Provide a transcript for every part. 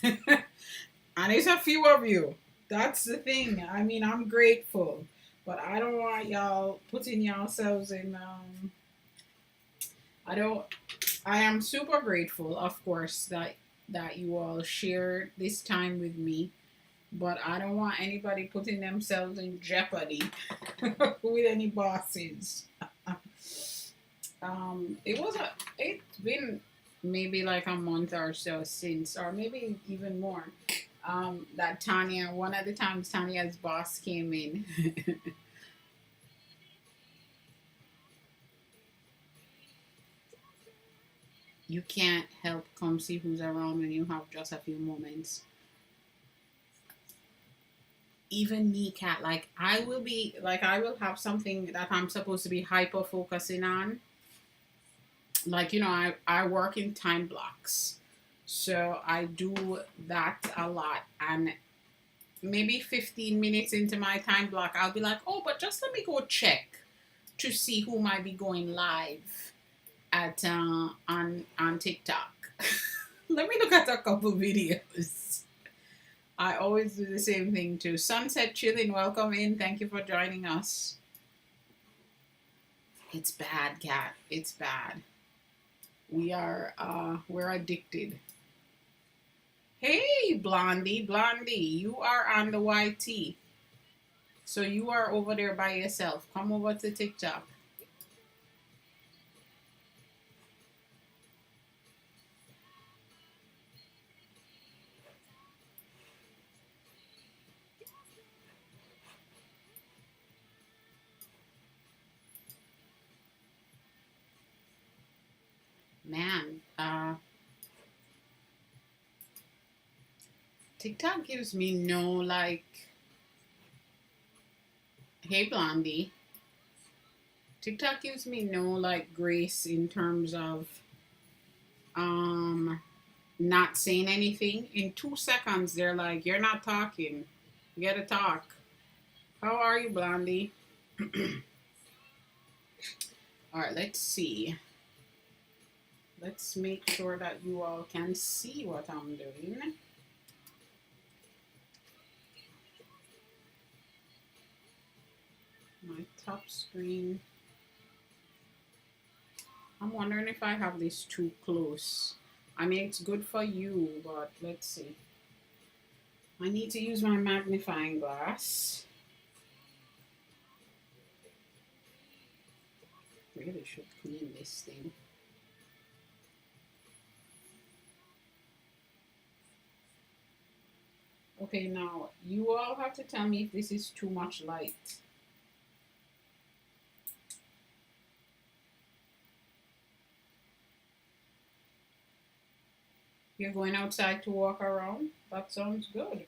And it's a few of you. That's the thing. I mean, I'm grateful, but I don't want y'all putting yourselves in. I don't. I am super grateful, of course, that you all share this time with me. But I don't want anybody putting themselves in jeopardy with any bosses. It was a. It's been maybe like a month or so since, or maybe even more. That Tanya. One of the times Tanya's boss came in. You can't help come see who's around when you have just a few moments. Even me, cat. Like I will be like I will have something that I'm supposed to be hyper focusing on. Like I work in time blocks, so I do that a lot. And maybe 15 minutes into my time block, I'll be like, oh, but just let me go check to see who might be going live at on TikTok. Let me look at a couple videos. I always do the same thing too. Sunset Chilling, welcome in. Thank you for joining us. It's bad, cat. It's bad. We're addicted. Hey, Blondie, you are on the YT. So you are over there by yourself. Come over to TikTok. Man, TikTok gives me no like. Hey, Blondie. TikTok gives me no like grace in terms of um not saying anything. In 2 seconds, they're like, "You're not talking. You gotta talk." How are you, Blondie? All right, let's see. Let's make sure that you all can see what I'm doing. My top screen. I'm wondering if I have this too close. I mean, it's good for you, but let's see. I need to use my magnifying glass. Really should clean this thing. Okay, now you all have to tell me if this is too much light. You're going outside to walk around? That sounds good.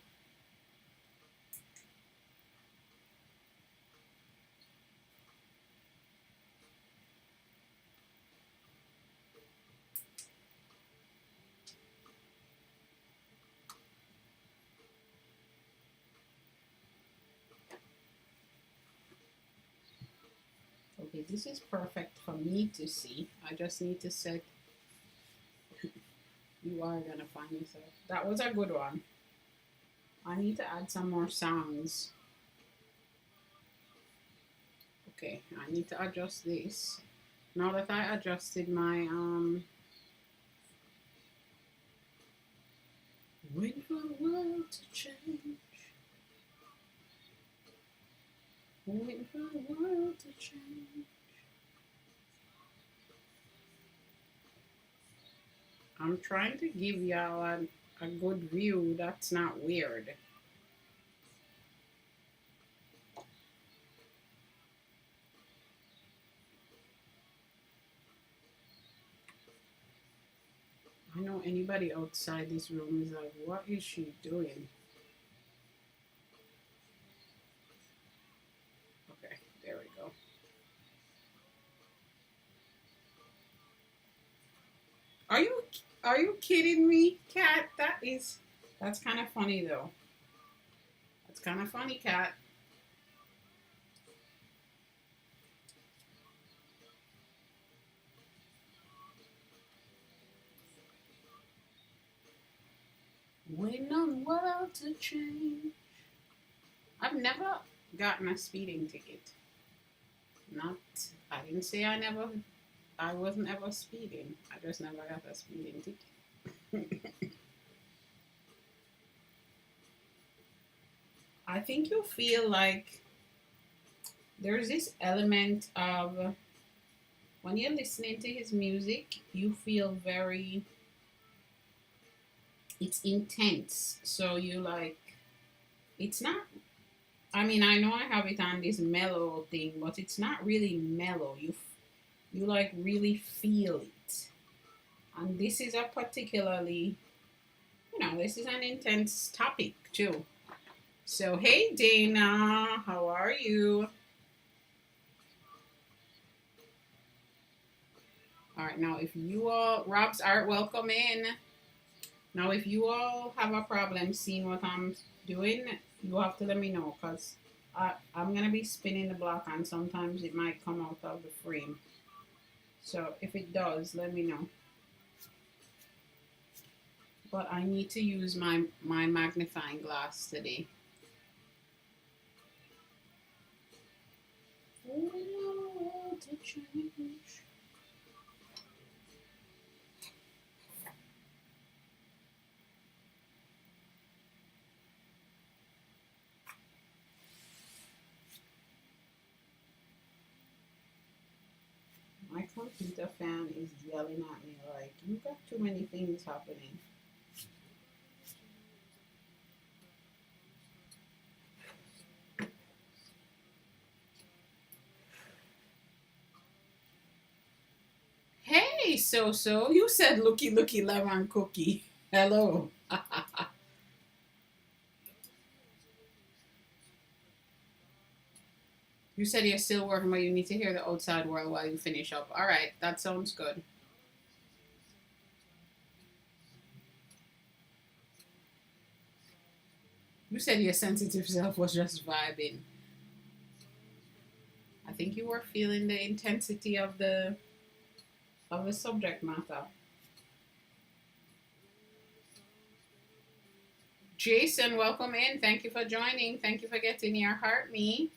Okay, this is perfect for me to see. I just need to set. You are gonna find yourself. That was a good one. I need to add some more sounds. Okay, I need to adjust this. Now that I adjusted my waiting for the world to change. Waiting for the world to change. I'm trying to give y'all a good view that's not weird. I know anybody outside this room is like, what is she doing? Okay, there we go. Are you are you kidding me, Cat? That's kind of funny though. That's kind of funny, Cat. Waiting on the world to change. I've never gotten a speeding ticket. Not, I didn't say I wasn't ever speeding. I just never got a speeding ticket. I think you feel like there's this element of when you're listening to his music, you feel very, it's intense. So you like, it's not, I mean, I know I have it on this mellow thing, but it's not really mellow. You like really feel it. And this is a particularly, this is an intense topic too. So, hey Dana, how are you? All right, now if you all, Rob's Art, welcome in. Now, if you all have a problem seeing what I'm doing, you have to let me know because I'm going to be spinning the block and sometimes it might come out of the frame. So if it does, let me know. But I need to use my magnifying glass today. Oh, to change. My computer fan is yelling at me like, you got too many things happening. Hey, so you said looky looky lemon cookie. Hello. You said you're still working, but you need to hear the outside world while you finish up. All right, that sounds good. You said your sensitive self was just vibing. I think you were feeling the intensity of the subject matter. Jason, welcome in. Thank you for joining. Thank you for getting your heart me.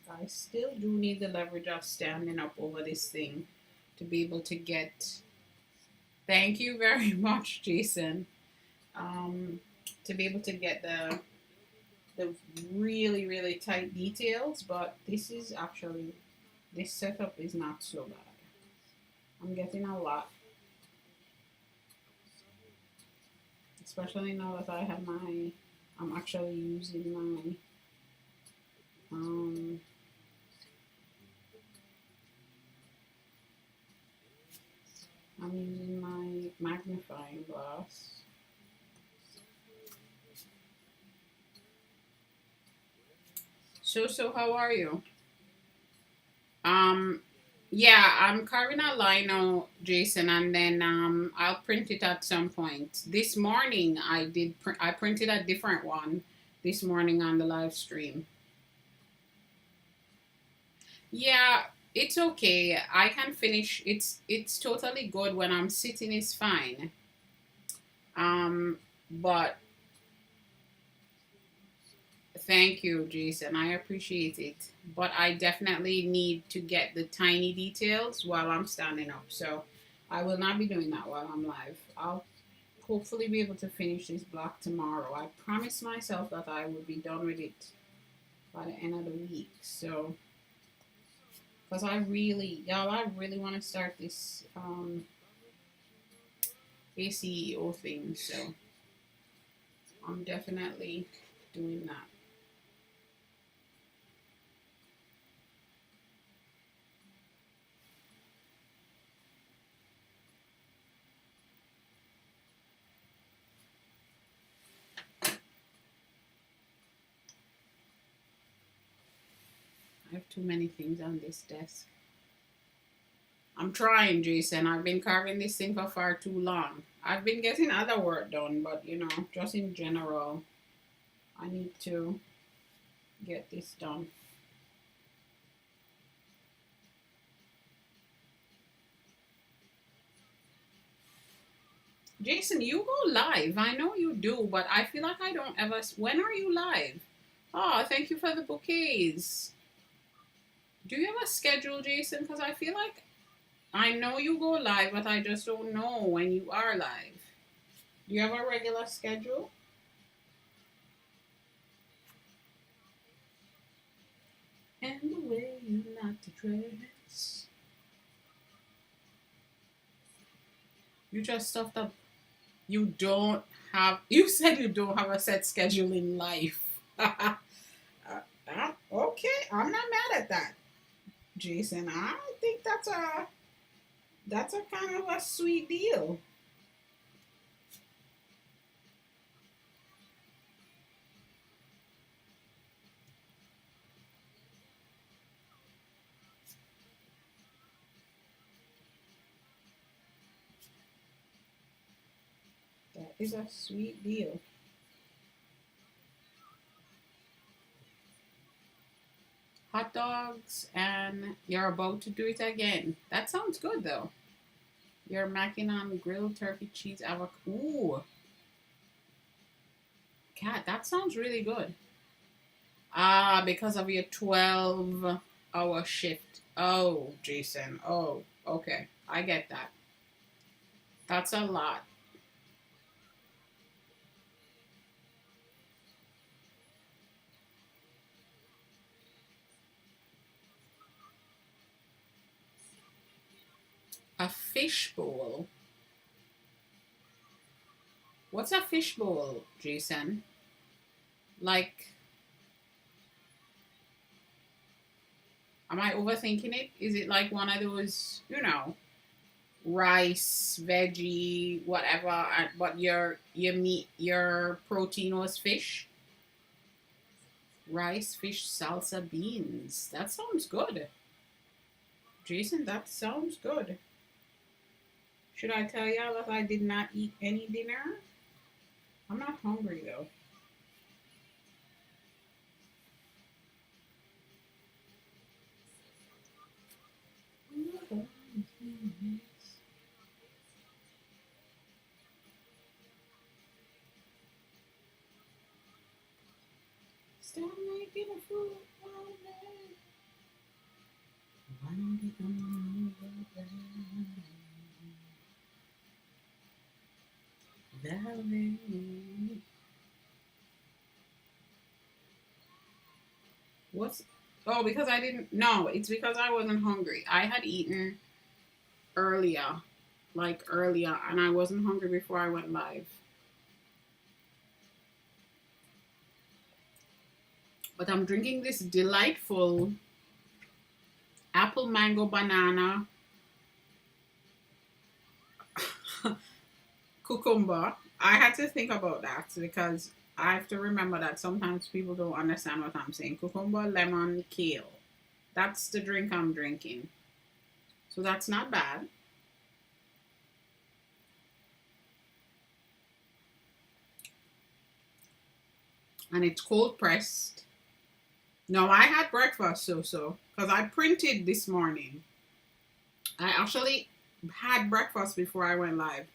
I still do need the leverage of standing up over this thing to be able to get. Thank you very much, Jason. To be able to get the really really tight details, but this setup is not so bad. I'm getting a lot, especially now that I'm actually using my I'm using my magnifying glass. So how are you? Um, yeah, I'm carving a lino, Jason, and then I'll print it at some point. This morning I printed a different one this morning on the live stream. Yeah, it's okay. I can finish. It's totally good when I'm sitting. It's fine. But thank you, Jason. I appreciate it. But I definitely need to get the tiny details while I'm standing up. So I will not be doing that while I'm live. I'll hopefully be able to finish this block tomorrow. I promised myself that I would be done with it by the end of the week. So, because I really want to start this ACEO thing. So I'm definitely doing that. I have too many things on this desk. I'm trying, Jason. I've been carving this thing for far too long. I've been getting other work done, but you know, just in general, I need to get this done. Jason, you go live. I know you do, but I feel like I don't ever. When are you live? Oh, thank you for the bouquets. Do you have a schedule, Jason? Because I feel like I know you go live, but I just don't know when you are live. Do you have a regular schedule? And the way you like to dress. You just stuffed up. You don't have. You said you don't have a set schedule in life. Okay, I'm not mad at that, Jason. I think that's a kind of a sweet deal. That is a sweet deal. Hot dogs, and you're about to do it again. That sounds good though. You're macking on grilled turkey cheese avocado. Ooh, cat, that sounds really good. Ah, because of your 12-hour shift. Oh, Jason. Oh, okay. I get that. That's a lot. A fish bowl. What's a fish bowl, Jason? Like, am I overthinking it? Is it like one of those, rice, veggie, whatever, but your meat, your protein was fish? Rice, fish, salsa, beans. That sounds good. Jason, that sounds good. Should I tell y'all that I did not eat any dinner? I'm not hungry though. Stop making a fool of me. What's Oh, because I didn't no, it's because I wasn't hungry. I had eaten earlier, like earlier, and I wasn't hungry before I went live. But I'm drinking this delightful apple mango banana cucumber. I had to think about that because I have to remember that sometimes people don't understand what I'm saying. Cucumber, lemon, kale. That's the drink I'm drinking. So that's not bad. And it's cold pressed. No, I had breakfast because I printed this morning. I actually had breakfast before I went live.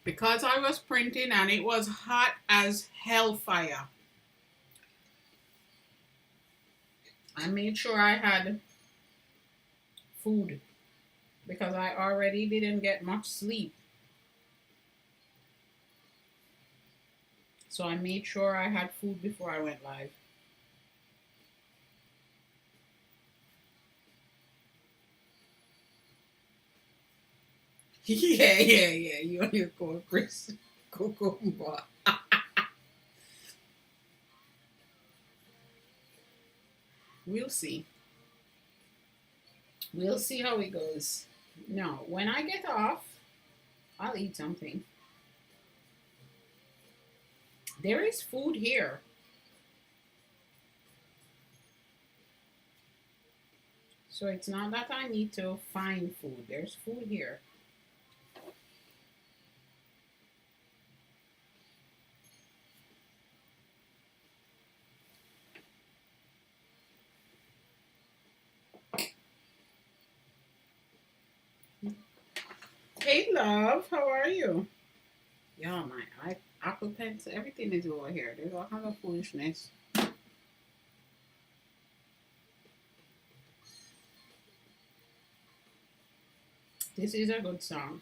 Because I was printing and it was hot as hellfire. I made sure I had food because I already didn't get much sleep. So I made sure I had food before I went live. Yeah. You and your cold Chris cucumber. We'll see. We'll see how it goes. No, when I get off, I'll eat something. There is food here. So it's not that I need to find food. There's food here. Hey, love, how are you? Yeah, my Apple Pencil, everything is over here. There's all kinds of foolishness. This is a good song.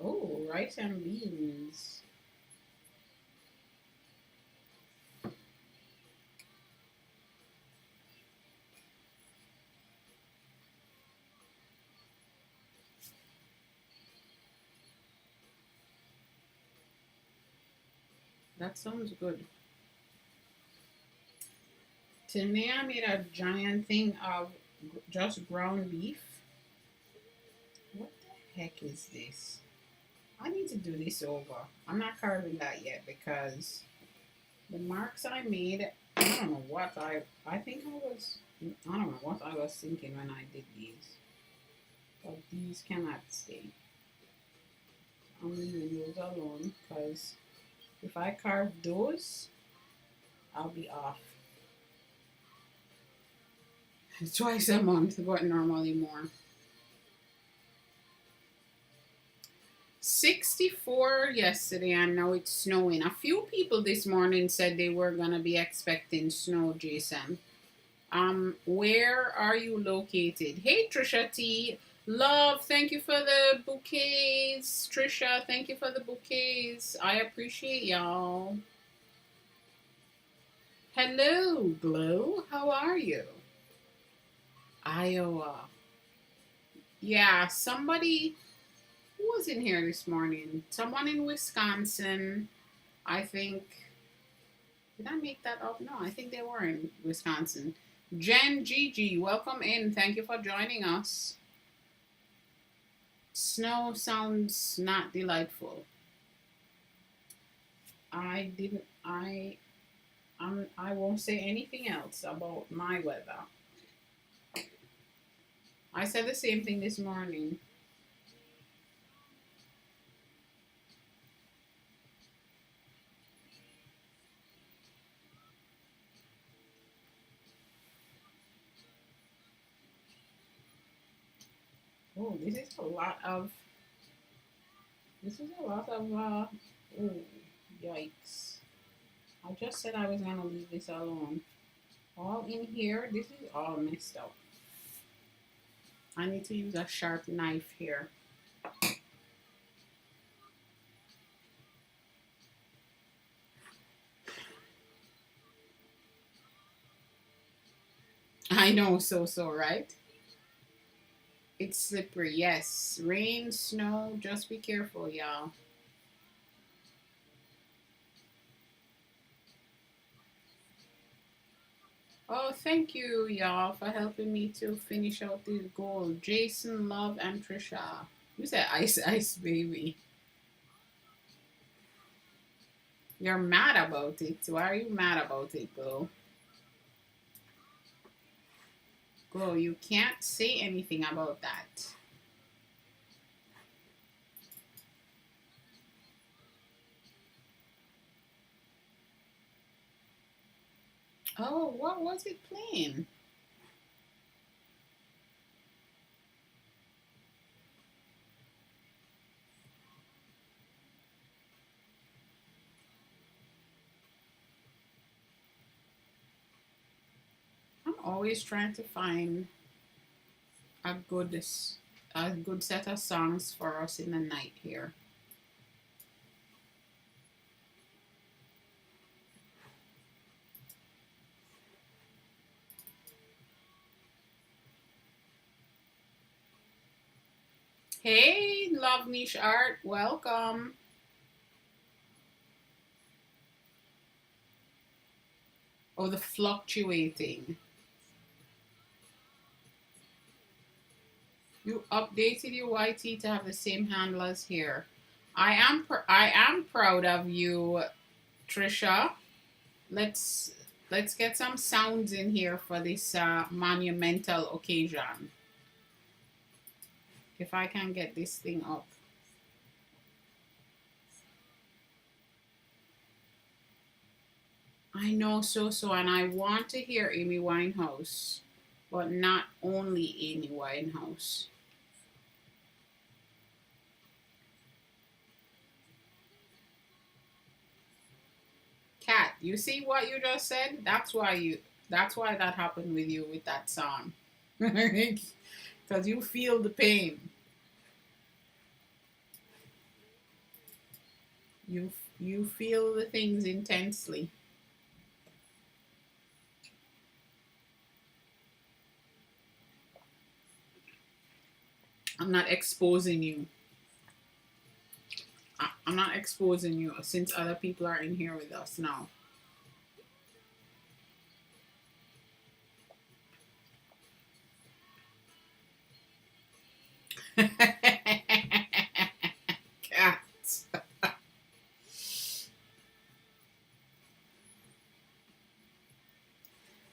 Oh, rice and beans. That sounds good. Today I made a giant thing of just ground beef. What the heck is this? I need to do this over. I'm not carving that yet because the marks I made, I don't know what I think I don't know what I was thinking when I did these. But these cannot stay. I'm leaving those alone because if I carve those, I'll be off. Twice a month, but normally more. 64 yesterday, and now it's snowing. A few people this morning said they were gonna be expecting snow, Jason. Where are you located? Hey, Trisha T. Love, thank you for the bouquets. Trisha, thank you for the bouquets. I appreciate y'all. Hello, Blue. How are you? Iowa. Yeah, somebody who was in here this morning. Someone in Wisconsin. I think. Did I make that up? No, I think they were in Wisconsin. Jen Gigi, welcome in. Thank you for joining us. Snow sounds not delightful. I didn't. I won't say anything else about my weather. I said the same thing this morning. Oh, this is a lot of. This is a lot of. Oh, yikes! I just said I was gonna leave this alone. All in here. This is all messed up. I need to use a sharp knife here. I know, so, right? It's slippery, yes. Rain, snow, just be careful, y'all. Oh, thank you, y'all, for helping me to finish out this goal. Jason, Love, and Trisha. You said ice, ice, baby. You're mad about it. Why are you mad about it, girl? Girl, you can't say anything about that. Oh, what was it playing? I'm always trying to find a good a good set of songs for us in the night here. Hey, Love Niche Art, welcome. Oh, the fluctuating. You updated your YT to have the same handle as here. I am proud of you, Trisha. Let's let's get some sounds in here for this monumental occasion. If I can get this thing up. I know, and I want to hear Amy Winehouse, but not only Amy Winehouse. Kat, you see what you just said? That's why that happened with you with that song. Because you feel the pain. You feel the things intensely. I'm not exposing you. I'm not exposing you since other people are in here with us now. Cats.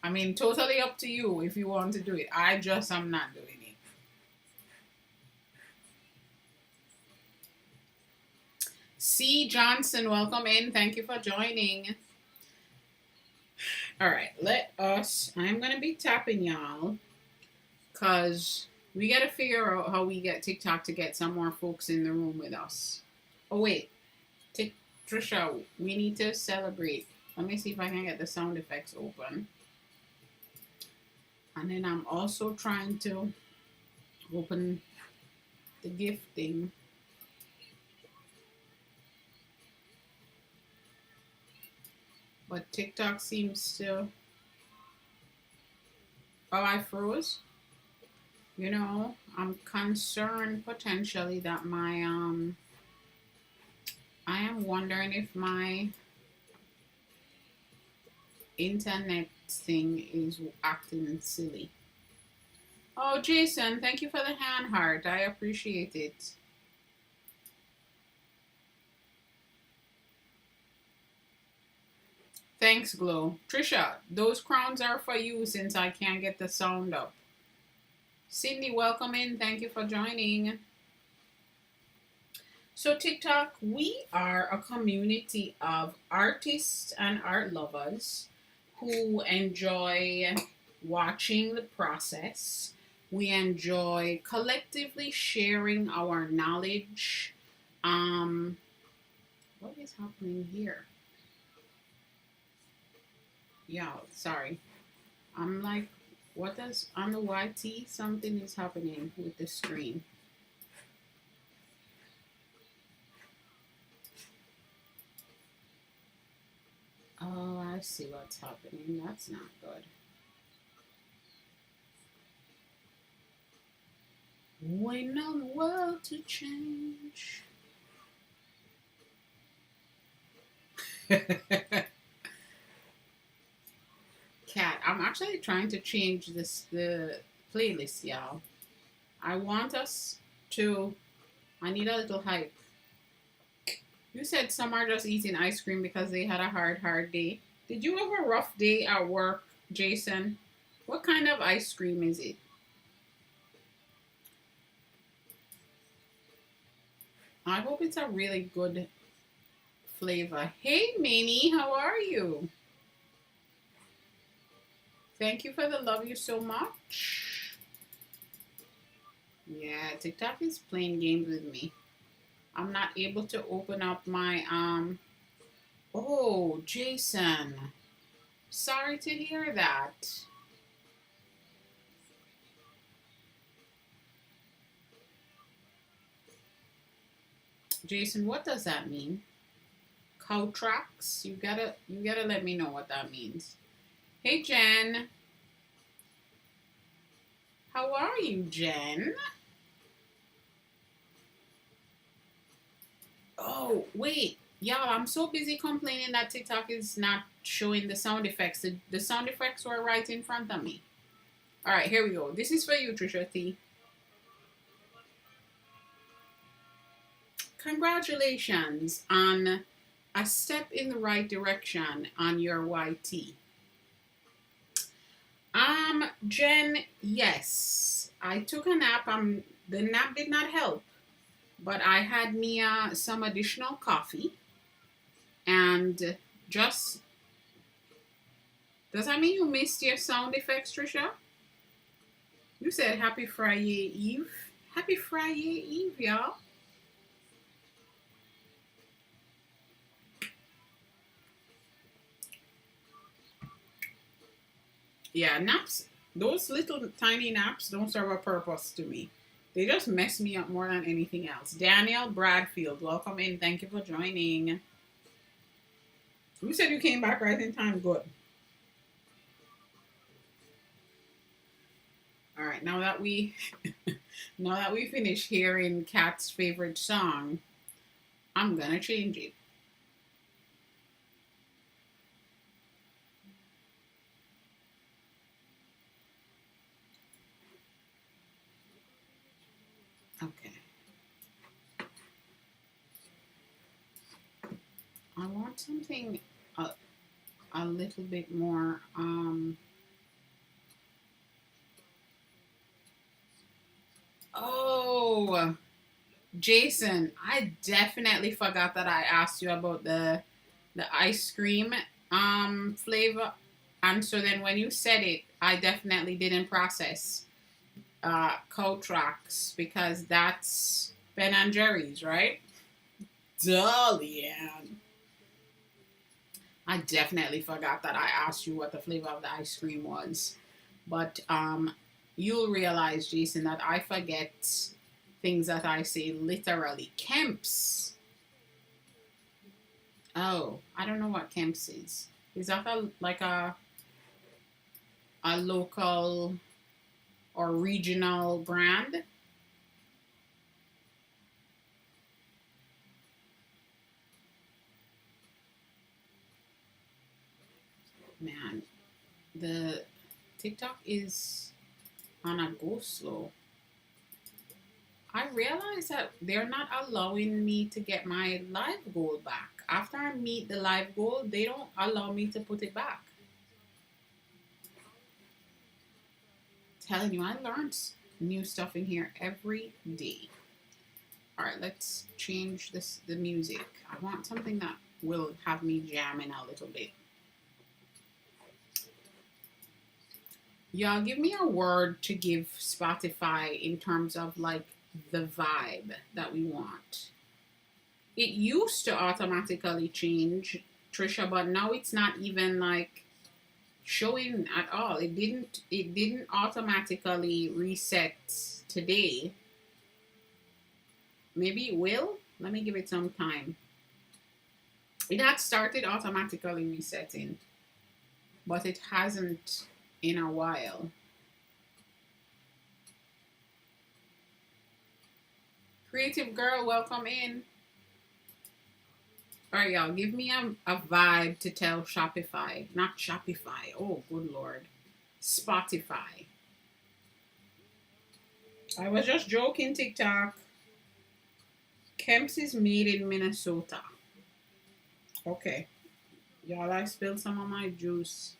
I mean, totally up to you if you want to do it. I'm not doing it. C. Johnson, welcome in. Thank you for joining. All right, I'm going to be tapping y'all because we got to figure out how we get TikTok to get some more folks in the room with us. Oh, wait. Trisha, we need to celebrate. Let me see if I can get the sound effects open. And then I'm also trying to open the gift thing. But TikTok seems to... Oh, I froze? You know, I'm concerned potentially that my, I am wondering if my internet thing is acting silly. Oh, Jason, thank you for the hand heart. I appreciate it. Thanks, Glow. Trisha, those crowns are for you since I can't get the sound up. Cindy, welcome in. Thank you for joining. So TikTok, we are a community of artists and art lovers who enjoy watching the process. We enjoy collectively sharing our knowledge. What is happening here? Yeah, sorry. I'm like, what does on the YT? Something is happening with the screen. Oh, I see what's happening. That's not good. Waiting on the world to change. Cat, I'm actually trying to change the playlist, y'all. I want us to... I need a little hype. You said some are just eating ice cream because they had a hard day. Did you have a rough day at work, Jason? What kind of ice cream is it? I hope it's a really good flavor. Hey, Minnie, how are you? Thank you for the love you so much. Yeah, TikTok is playing games with me. I'm not able to open up my, Oh, Jason. Sorry to hear that. Jason, what does that mean? Cow tracks? You gotta let me know what that means. Hey, Jen. How are you, Jen? Oh, wait. Y'all, I'm so busy complaining that TikTok is not showing the sound effects. The sound effects were right in front of me. All right, here we go. This is for you, Trisha T. Congratulations on a step in the right direction on your YT. Jen, yes, I took a nap. The nap did not help, but I had me some additional coffee, and just does that mean you missed your sound effects, Trisha? You said Happy Friday Eve. Happy Friday Eve, y'all. Yeah, naps. Those little tiny naps don't serve a purpose to me. They just mess me up more than anything else. Daniel Bradfield, welcome in. Thank you for joining. You said you came back right in time. Good. All right, now that we now that we finish hearing Kat's favorite song, I'm gonna change it. Okay. I want something a little bit more oh, Jason, I definitely forgot that I asked you about the ice cream flavor. And so then when you said it, I definitely didn't process Cow Tracks because that's Ben and Jerry's, right? Dalian. I definitely forgot that I asked you what the flavor of the ice cream was. But you'll realize, Jason, that I forget things that I say literally. Kemp's. Oh, I don't know what Kemp's is. Is that like a local or regional brand? Man, the TikTok is on a go slow. I realize that they're not allowing me to get my live goal back. After I meet the live goal, they don't allow me to put it back. Telling you, I learned new stuff in here every day. All right, let's change the music. I want something that will have me jamming a little bit. Y'all give me a word to give Spotify in terms of like the vibe that we want. It used to automatically change, Trisha, but now it's not even like showing at all. It didn't automatically reset today. Maybe it will. Let me give it some time. It had started automatically resetting, but it hasn't in a while. Creative girl, welcome in. All right, y'all, give me a vibe to tell Shopify. Not Shopify. Oh, good Lord. Spotify. I was just joking, TikTok. Kemp's is made in Minnesota. Okay. Y'all, I spilled some of my juice.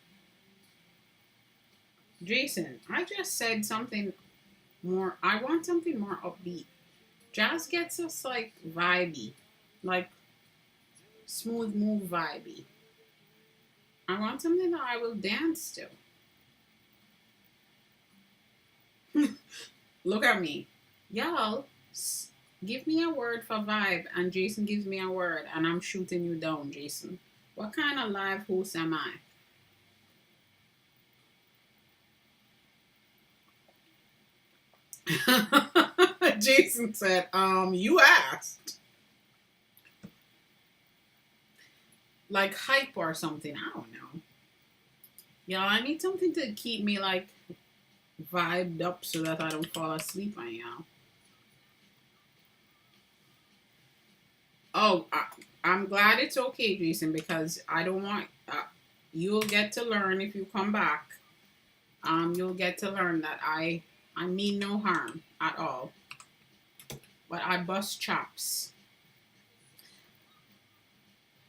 Jason, I just said something more. I want something more upbeat. Jazz gets us like vibey. Like smooth move vibey. I want something that I will dance to. Look at me. Y'all, give me a word for vibe, and Jason gives me a word, and I'm shooting you down, Jason. What kind of live host am I? Jason said, you asked. Like hype or something. I don't know. Y'all, I need something to keep me like vibed up so that I don't fall asleep on y'all. Oh, I'm glad it's okay, Jason, because I don't want. You'll get to learn if you come back. You'll get to learn that I mean no harm at all, but I bust chops.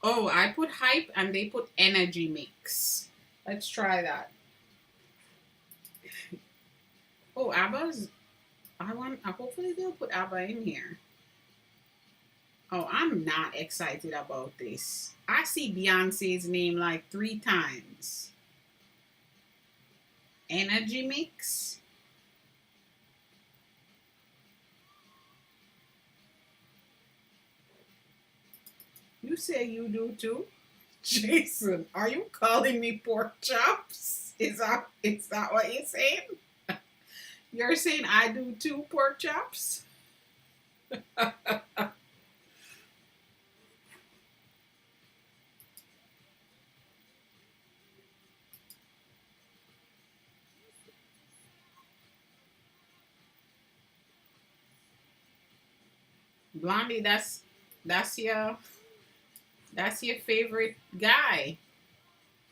Oh, I put hype and they put energy mix. Let's try that. Oh, ABBA's. I want. Hopefully they'll put ABBA in here. Oh, I'm not excited about this. I see Beyonce's name like 3 times. Energy mix. You say you do too? Jason, are you calling me pork chops? Is that what you're saying? You're saying I do too, pork chops? Blondie, that's your that's your favorite guy,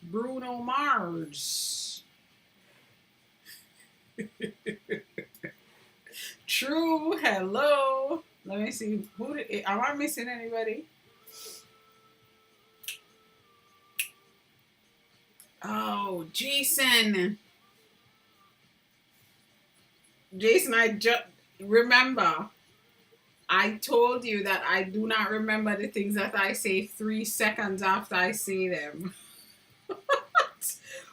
Bruno Mars. True. Hello. Let me see. Am I missing anybody? Oh, Jason. Jason, I just remember. I told you that I do not remember the things that I say 3 seconds after I say them,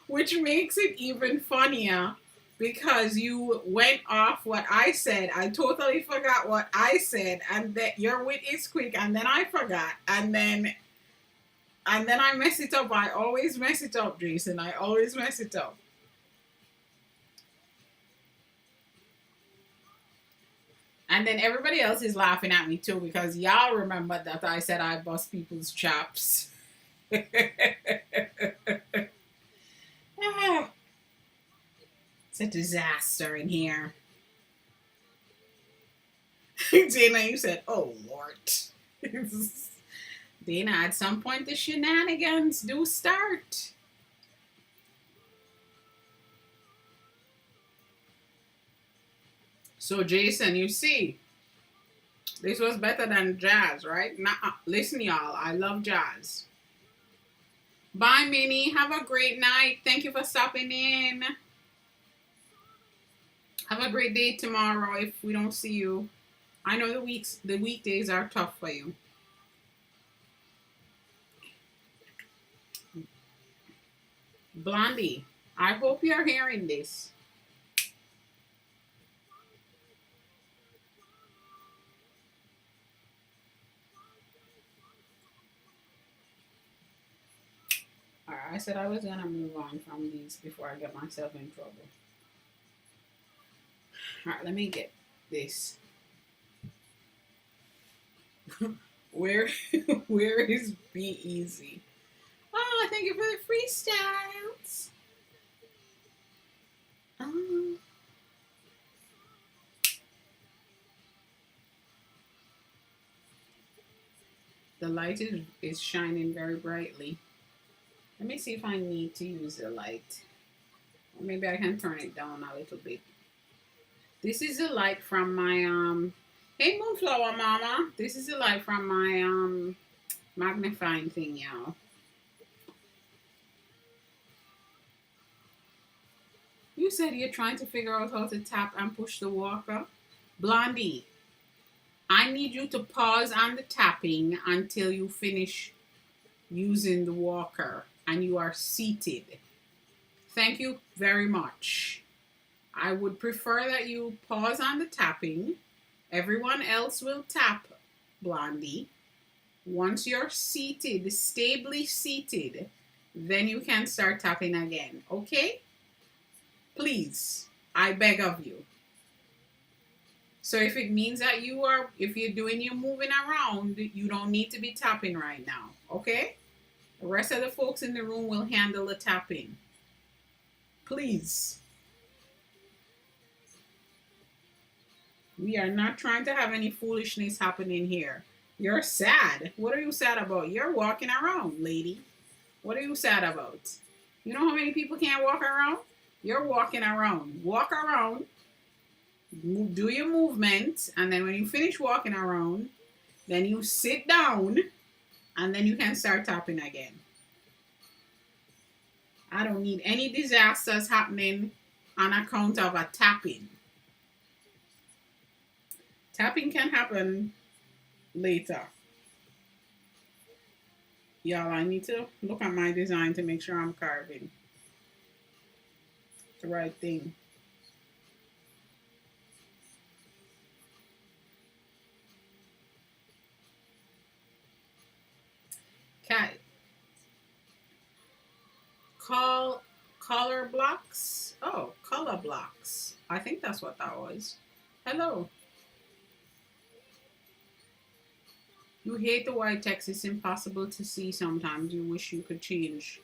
which makes it even funnier because you went off what I said. I totally forgot what I said, and that your wit is quick, and then I forgot, and then I mess it up. I always mess it up, Jason. I always mess it up. And then everybody else is laughing at me too because y'all remember that I said I bust people's chops. Ah, it's a disaster in here. Dana, you said, oh Lord. Dana, at some point the shenanigans do start. So Jason, you see, this was better than jazz, right? Now, listen, y'all, I love jazz. Bye, Minnie. Have a great night. Thank you for stopping in. Have a great day tomorrow if we don't see you. I know the weekdays are tough for you. Blondie, I hope you're hearing this. Alright, I said I was gonna move on from these before I get myself in trouble. Alright, let me get this. where where is Be Easy? Oh, thank you for the freestyles. Oh. The light is shining very brightly. Let me see if I need to use the light. Or maybe I can turn it down a little bit. This is the light from my hey Moonflower Mama. This is the light from my magnifying thing, y'all. You said you're trying to figure out how to tap and push the walker. Blondie, I need you to pause on the tapping until you finish using the walker and you are seated. Thank you very much. I would prefer that you pause on the tapping. Everyone else will tap, Blondie. Once you're seated, stably seated, then you can start tapping again. Okay? Please, I beg of you. So if it means that if you're doing your moving around, you don't need to be tapping right now. Okay? The rest of the folks in the room will handle the tapping. Please. We are not trying to have any foolishness happening here. You're sad. What are you sad about? You're walking around, lady. What are you sad about? You know how many people can't walk around? You're walking around. Walk around, do your movement, and then when you finish walking around, then you sit down, and then you can start tapping again. I don't need any disasters happening on account of a tapping. Tapping can happen later. Y'all, I need to look at my design to make sure I'm carving the right thing. Cat call color blocks. Oh, color blocks. I think that's what that was. Hello. You hate the white text. It's impossible to see sometimes. You wish you could change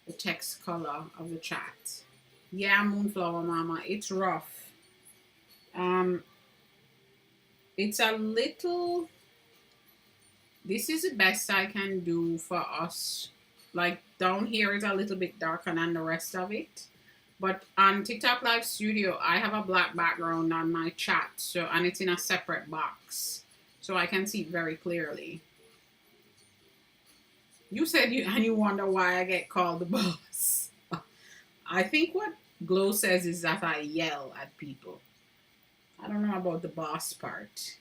the text color of the chat. Yeah, Moonflower Mama, it's rough. It's a little. This is the best I can do for us. Like down here is a little bit darker than the rest of it. But on TikTok Live Studio, I have a black background on my chat, so and it's in a separate box, so I can see it very clearly. You said you wonder why I get called the boss. I think what Glow says is that I yell at people. I don't know about the boss part.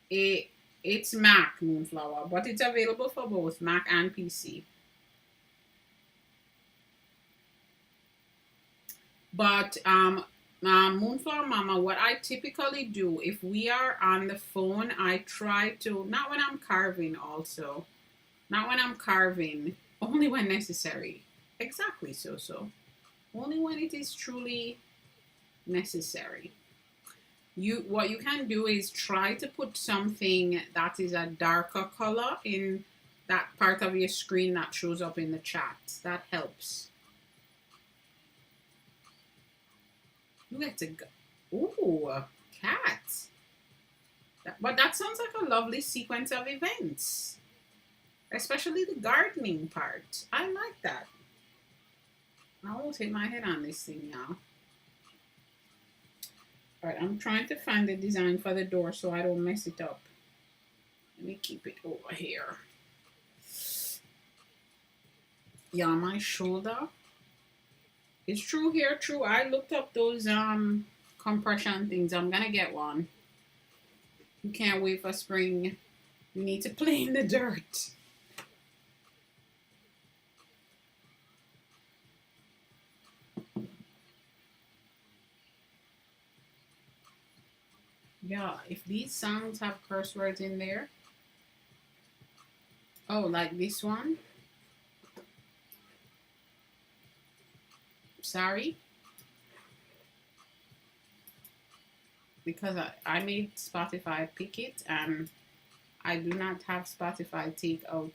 It's Mac, Moonflower, but it's available for both Mac and PC. But Moonflower Mama, what I typically do if we are on the phone, I try to, not when I'm carving also, not when I'm carving, only when necessary. Exactly, so. Only when it is truly necessary. What you can do is try to put something that is a darker color in that part of your screen that shows up in the chat. That helps. You get to go. Ooh, a cat. But that sounds like a lovely sequence of events. Especially the gardening part. I like that. I almost hit my head on this thing, y'all. Alright, I'm trying to find the design for the door so I don't mess it up. Let me keep it over here. Yeah, my shoulder. It's true here, true. I looked up those compression things. I'm gonna get one. You can't wait for spring. You need to play in the dirt. Yeah, if these songs have curse words in there. Oh, like this one. Sorry. Because I made Spotify pick it and I do not have Spotify take out.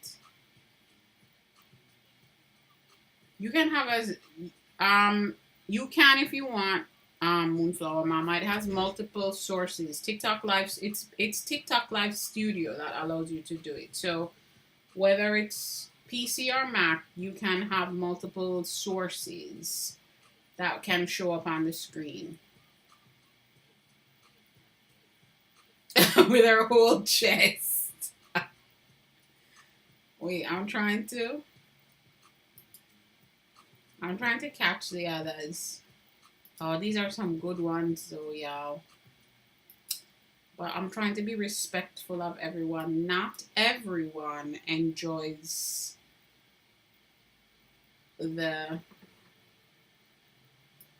You can have as you can if you want Moonflower Mama. It has multiple sources. TikTok Live, it's TikTok Live Studio that allows you to do it. So whether it's PC or Mac, you can have multiple sources that can show up on the screen. With her whole chest. Wait, I'm trying to catch the others. Oh, these are some good ones though, y'all. But I'm trying to be respectful of everyone. Not everyone enjoys the...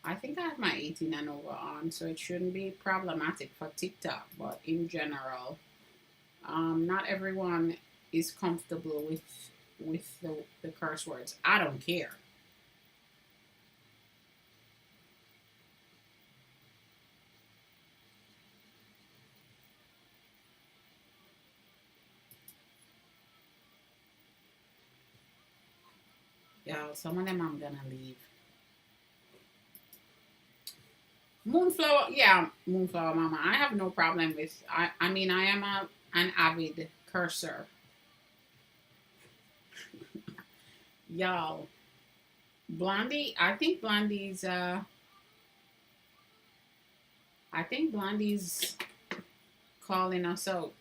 I think I have my 18 and over on, so it shouldn't be problematic for TikTok. But in general, not everyone is comfortable with the curse words. I don't care. Yeah, some of them I'm gonna leave. Moonflower, yeah, Moonflower Mama. I have no problem with. I mean, I am an avid cursor, y'all. Blondie, I think Blondie's calling us out.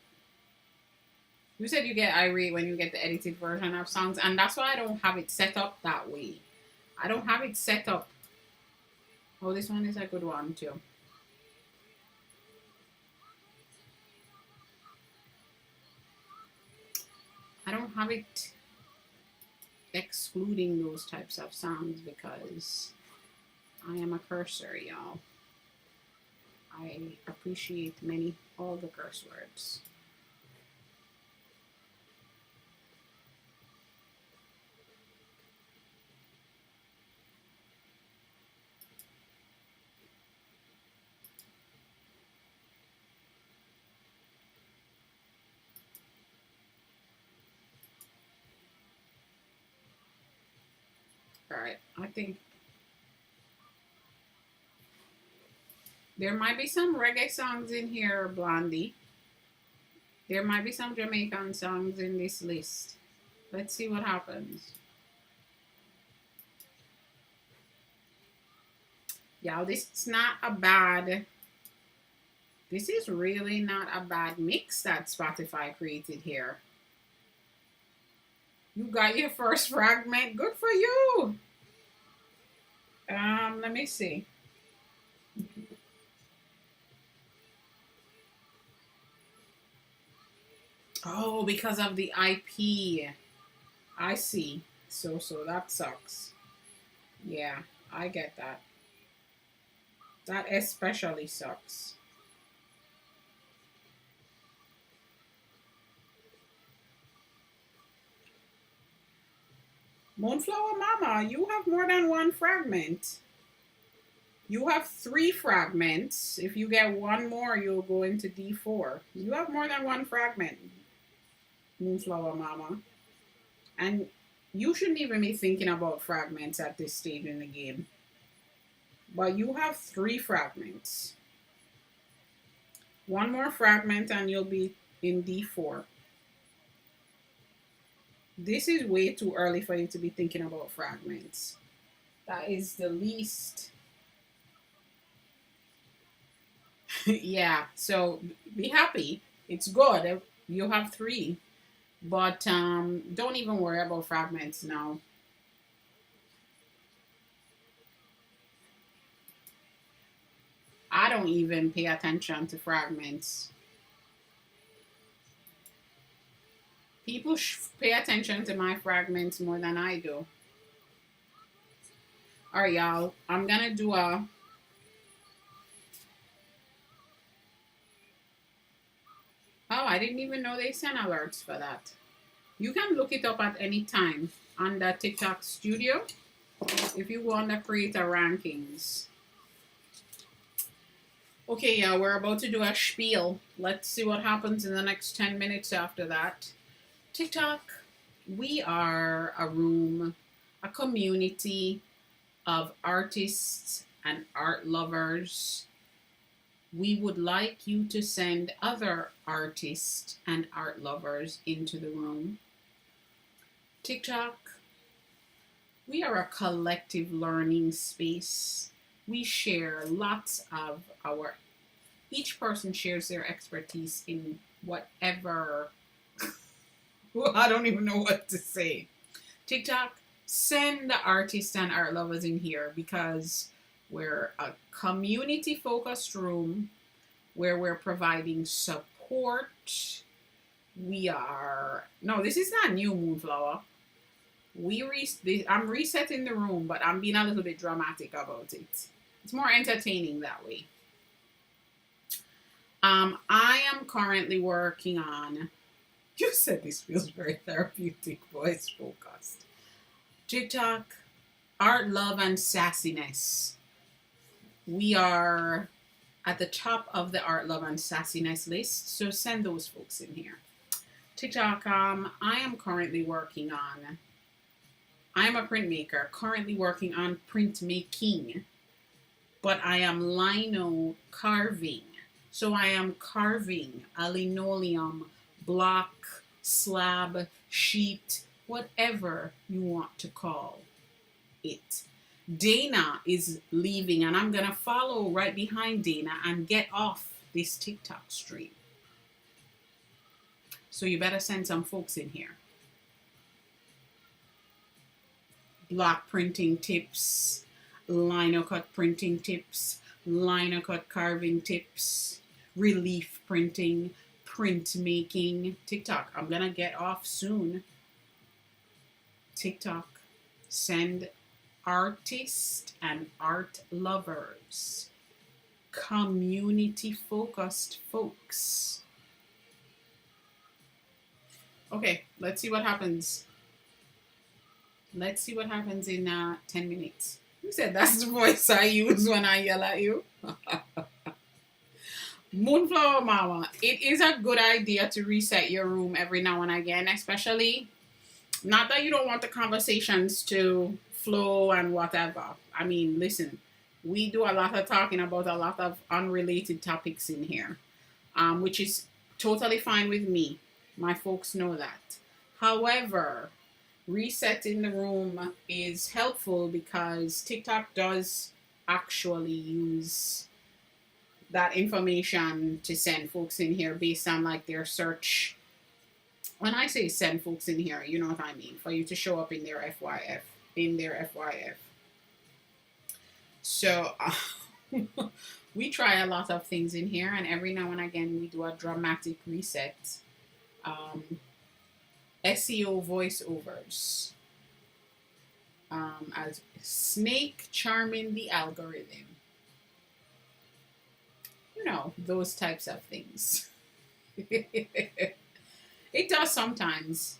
You said you get irate when you get the edited version of songs, and that's why I don't have it set up that way. I don't have it set up. Oh, this one is a good one too. I don't have it excluding those types of songs because I am a cursor, y'all. I appreciate all the curse words. All right, I think there might be some reggae songs in here, Blondie. There might be some Jamaican songs in this list. Let's see what happens. Y'all, this is really not a bad mix that Spotify created here. You got your first fragment. Good for you. Let me see. Oh, because of the IP. I see. So that sucks. Yeah, I get that. That especially sucks. Moonflower Mama, you have more than one fragment. You have 3 fragments. If you get one more, you'll go into D4. You have more than one fragment, Moonflower Mama. And you shouldn't even be thinking about fragments at this stage in the game. But you have 3 fragments. One more fragment and you'll be in D4. This is way too early for you to be thinking about fragments. That is the least. Yeah, so be happy. It's good. You have 3. But don't even worry about fragments now. I don't even pay attention to fragments. People pay attention to my fragments more than I do. All right, y'all. I'm going to do a... Oh, I didn't even know they sent alerts for that. You can look it up at any time on the TikTok studio if you want to create a rankings. Okay, yeah, we're about to do a spiel. Let's see what happens in the next 10 minutes after that. TikTok, we are a room, a community of artists and art lovers. We would like you to send other artists and art lovers into the room. TikTok, we are a collective learning space. We share lots of each person shares their expertise in whatever, I don't even know what to say. TikTok, send the artists and art lovers in here because we're a community focused room where we're providing support. No, this is not new, Moonflower. I'm resetting the room, but I'm being a little bit dramatic about it. It's more entertaining that way. I am currently working on... You said this feels very therapeutic, voice focused. TikTok, art, love, and sassiness. We are at the top of the art, love, and sassiness list, so send those folks in here. TikTok, I am currently working on... I am a printmaker, currently working on printmaking. but I am lino carving. So I am carving a linoleum block, slab, sheet, whatever you want to call it. Dana is leaving, and I'm going to follow right behind Dana and get off this TikTok stream. So you better send some folks in here. Block printing tips, Linocut printing tips, Linocut carving tips, relief printing, printmaking. TikTok, I'm going to get off soon. TikTok, send artists and art lovers, community focused folks. Okay, let's see what happens. Let's see what happens in 10 minutes. You said that's the voice I use when I yell at you. Moonflower Mama, it is a good idea to reset your room every now and again, especially not that you don't want the conversations to flow and whatever. I mean, listen, we do a lot of talking about a lot of unrelated topics in here, which is totally fine with me. My folks know that. However, resetting the room is helpful because TikTok does actually use that information to send folks in here based on like their search. When I say send folks in here, you know what I mean, for you to show up in their FYF. So we try a lot of things in here, and every now and again we do a dramatic reset. SEO voiceovers, as snake charming the algorithm. You know, those types of things. It does sometimes.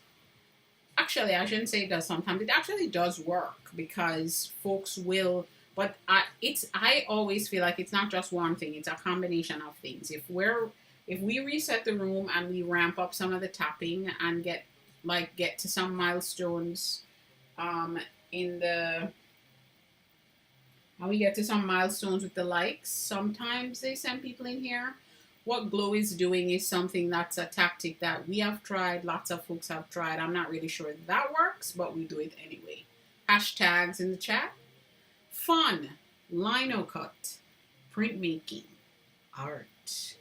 Actually, I shouldn't say it does sometimes. It actually does work because folks will. But I always feel like it's not just one thing. It's a combination of things. If we reset the room and we ramp up some of the tapping and get to some milestones, and we get to some milestones with the likes. Sometimes they send people in here. What Glow is doing is something that's a tactic that we have tried. Lots of folks have tried. I'm not really sure that works, but we do it anyway. Hashtags in the chat. Fun. Linocut. Printmaking. Art.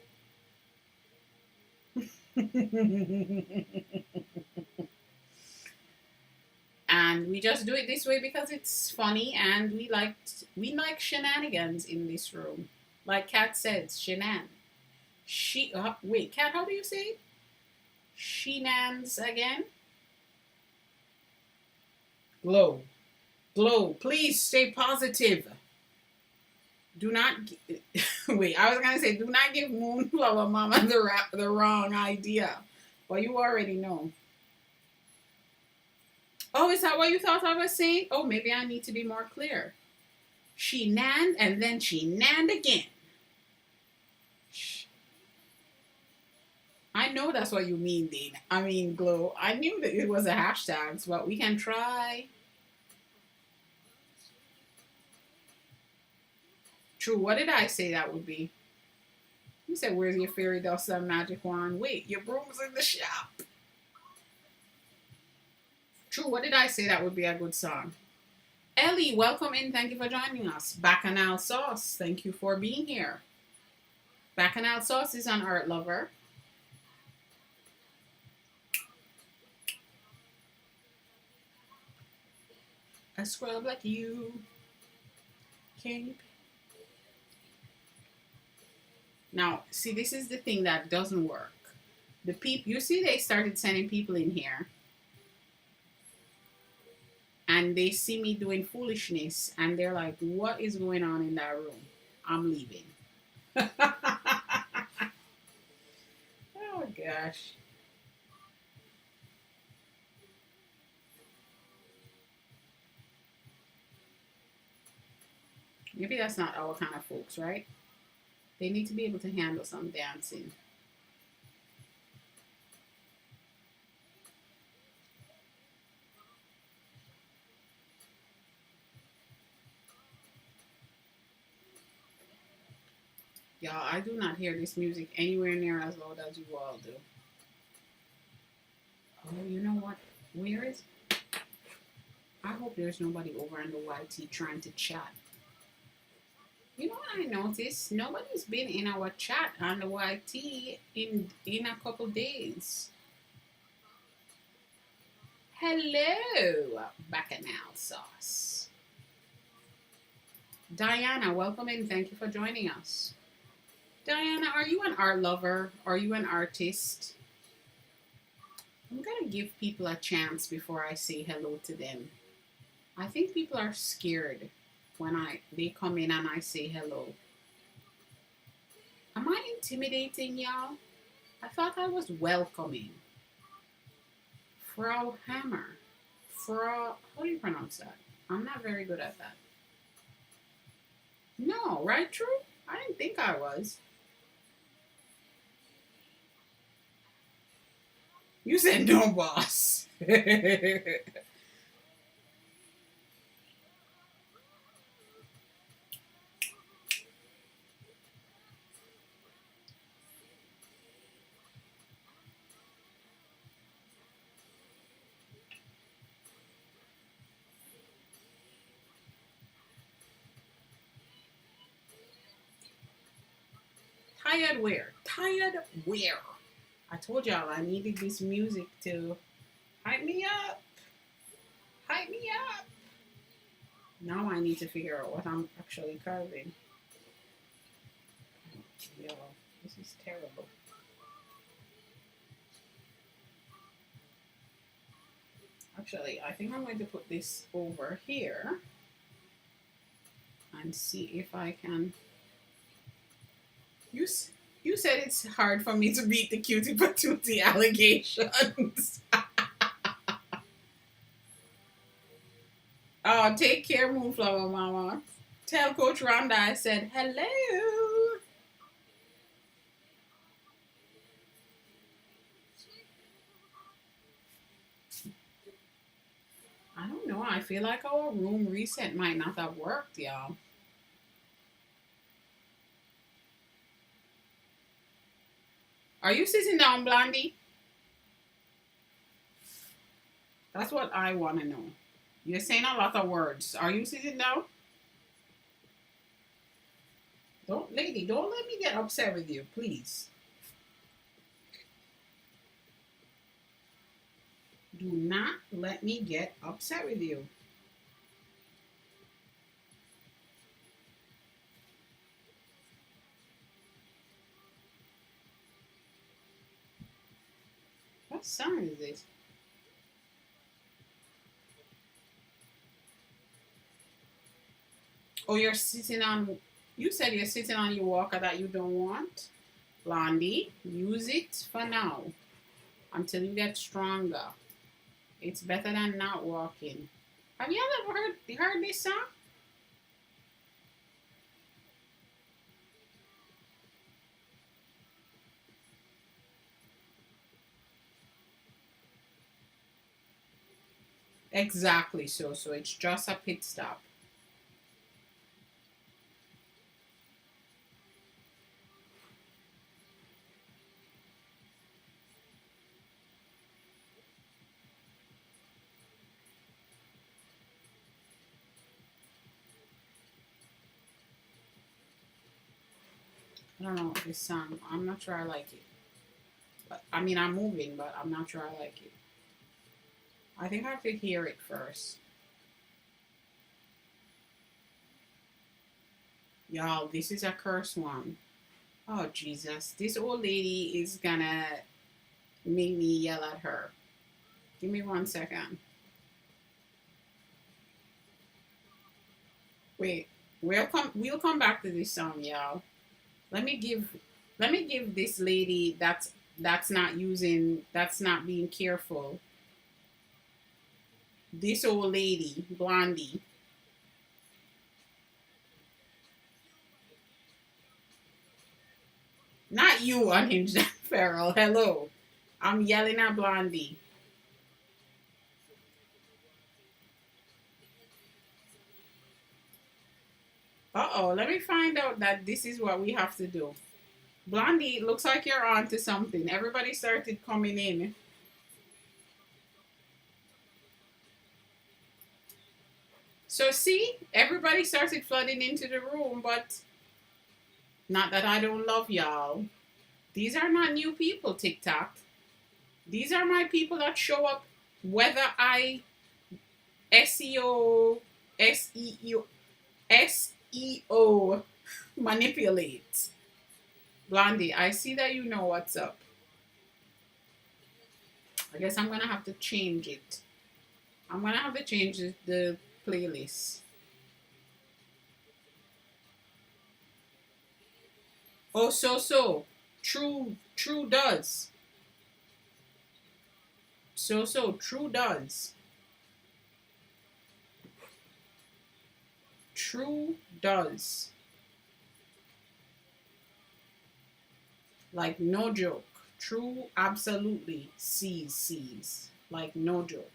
And we just do it this way because it's funny, and we like shenanigans in this room. Like Kat says, shenan. Wait, Kat, how do you say it? Shenans again? Glow. Glow, please stay positive. Do not wait, I was gonna say do not give Moonflower Mama the wrong idea. But you already know. Oh, is that what you thought I was saying? Oh, maybe I need to be more clear. She nanned and then she nanned again. I know that's what you mean, Dean. I mean, Glow. I knew that it was a hashtag, but we can try. True, what did I say that would be? You said, where's your fairy dust and magic wand? Wait, your broom's in the shop. True, what did I say that would be a good song? Ellie, welcome in. Thank you for joining us. Bacchanal Sauce, thank you for being here. Bacchanal Sauce is an art lover. A scrub like you. Can you? Now, see, this is the thing that doesn't work. The people, you see, they started sending people in here. And they see me doing foolishness. And they're like, what is going on in that room? I'm leaving. Oh, gosh. Maybe that's not our kind of folks, right? They need to be able to handle some dancing. Y'all, I do not hear this music anywhere near as loud as you all do. Oh, you know what? Where is... I hope there's nobody over on the YT trying to chat. You know what I noticed? Nobody's been in our chat on the YT in a couple days. Hello, Bacchanal Sauce. Diana, welcome in. Thank you for joining us. Diana, are you an art lover? Are you an artist? I'm going to give people a chance before I say hello to them. I think people are scared when they come in and I say hello. Am I intimidating y'all? I thought I was welcoming. Frau Hammer. How do you pronounce that? I'm not very good at that. No, right, True? I didn't think I was. You said no, boss. Tired where? Tired where? I told y'all I needed this music to hype me up. Hype me up. Now I need to figure out what I'm actually carving. Yo, this is terrible. Actually, I think I'm going to put this over here and see if I can. You said it's hard for me to beat the cutie patootie allegations. Oh, take care, Moonflower Mama. Tell Coach Rhonda I said hello. I don't know. I feel like our room reset might not have worked, y'all. Are you sitting down, Blondie? That's what I want to know. You're saying a lot of words. Are you sitting down? Don't let me get upset with you, please. Do not let me get upset with you. What sound is this? Oh, you're sitting on... You said you're sitting on your walker that you don't want. Blondie, use it for now until you get stronger. It's better than not walking. Have you ever heard this song? Exactly so. So it's just a pit stop. I don't know this song. I'm not sure I like it. But I mean, I'm moving, but I'm not sure I like it. I think I have to hear it first. Y'all, this is a curse one. Oh, Jesus. This old lady is gonna make me yell at her. Give me 1 second. Wait, we'll come back to this song, y'all. Let me give this lady that's not being careful. This old lady, Blondie. Not you, Unhinged Feral. Hello. I'm yelling at Blondie. Uh-oh, let me find out that this is what we have to do. Blondie, looks like you're on to something. Everybody started coming in. So see, everybody started flooding into the room, but not that I don't love y'all. These are not new people, TikTok. These are my people that show up whether I SEO, SEO, SEO manipulate. Blondie, I see that you know what's up. I guess I'm gonna have to change it. I'm gonna have to change the playlist. Oh, so. True does. So, true does. True does. Like, no joke. True absolutely sees. Like, no joke.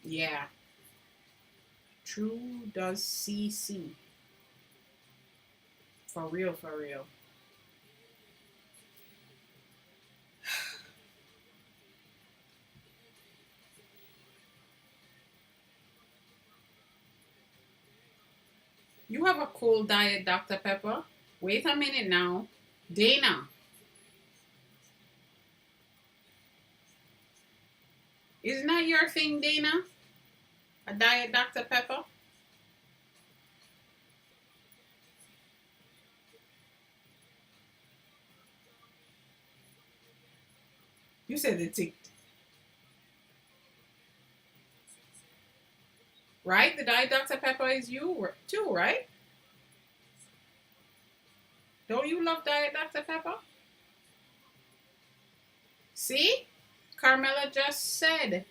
Yeah. True does see. For real, for real. You have a cold diet, Dr. Pepper? Wait a minute now. Dana, isn't that your thing, Dana? A diet Dr. Pepper? You said it ticked. Right? The diet Dr. Pepper is you too, right? Don't you love diet Dr. Pepper? See? Carmela just said,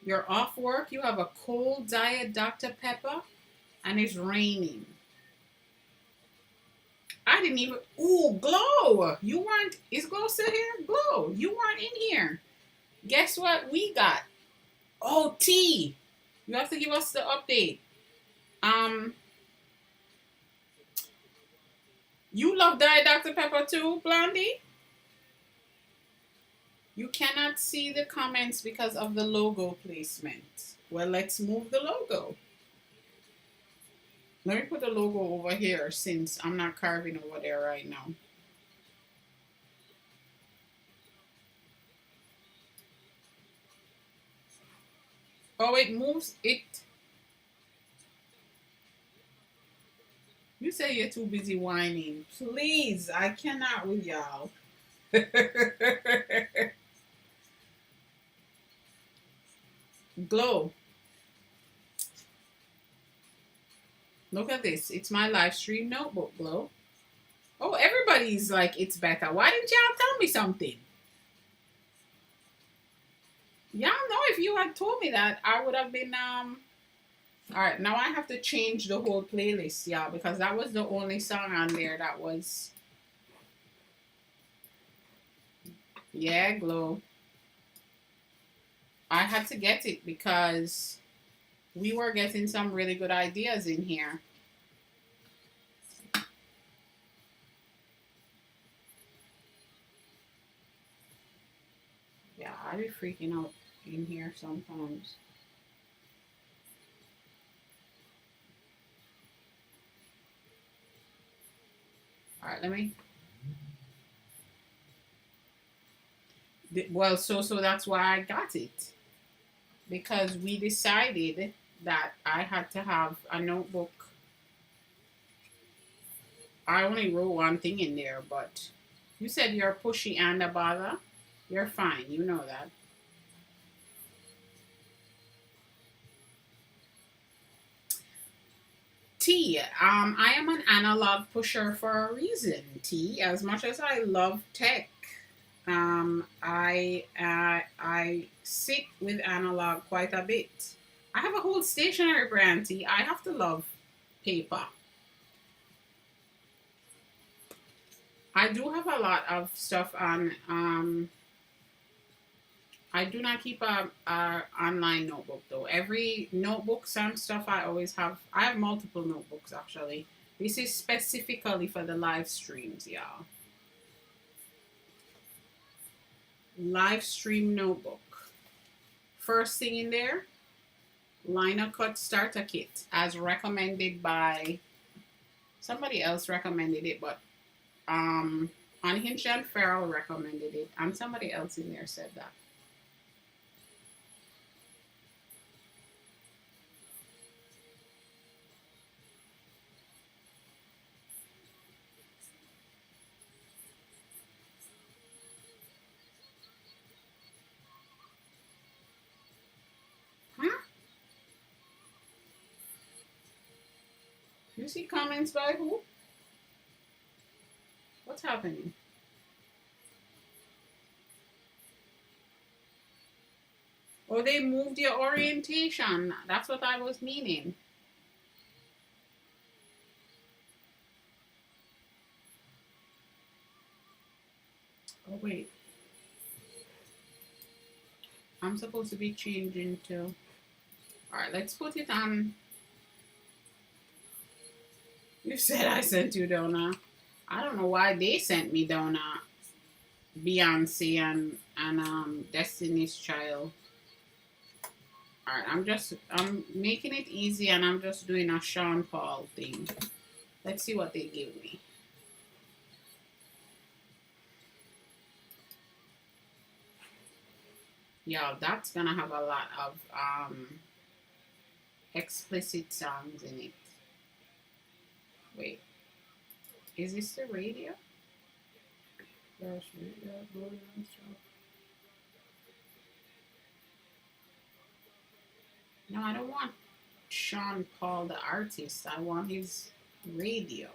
you're off work, you have a cold diet Dr. Pepper, and it's raining. I didn't even, ooh, Glow. You weren't, is Glow still here? Glow, you weren't in here. Guess what we got? Oh, T. You have to give us the update. You love Diet Dr. Pepper too, Blondie? You cannot see the comments because of the logo placement. Well, let's move the logo. Let me put the logo over here since I'm not carving over there right now. Oh, it moves it. You say you're too busy whining. Please, I cannot with y'all. Glow. Look at this. It's my live stream notebook, Glow. Oh, everybody's like, it's better. Why didn't y'all tell me something? Y'all know if you had told me that, I would have been, all right, now I have to change the whole playlist, y'all, because that was the only song on there that was, yeah, Glow. I had to get it because we were getting some really good ideas in here. Yeah, I be freaking out in here sometimes. All right, let me. Well, so that's why I got it. Because we decided that I had to have a notebook. I only wrote one thing in there, but you said you're pushy and a bother. You're fine, you know that. T, I am an analog pusher for a reason, T. As much as I love tech, I sit with analog quite a bit. I have a whole stationery brand, T. I have to love paper. I do have a lot of stuff on. I do not keep a online notebook though. Every notebook, some stuff I always have. I have multiple notebooks actually. This is specifically for the live streams, y'all. Live stream notebook. First thing in there, Linocut starter kit, as recommended by somebody else. Recommended it, but Unhinged and Farrell recommended it, and somebody else in there said that. Huh? You see comments by who? What's happening? Oh, they moved your orientation. That's what I was meaning. Oh, wait. I'm supposed to be changing to... Alright, let's put it on... You said I sent you Donna. I don't know why they sent me Donna. Beyonce and Destiny's Child. Alright, I'm making it easy and I'm just doing a Sean Paul thing. Let's see what they give me. Y'all, that's gonna have a lot of explicit songs in it. Wait, is this the radio? No, I don't want Sean Paul the artist. I want his radio.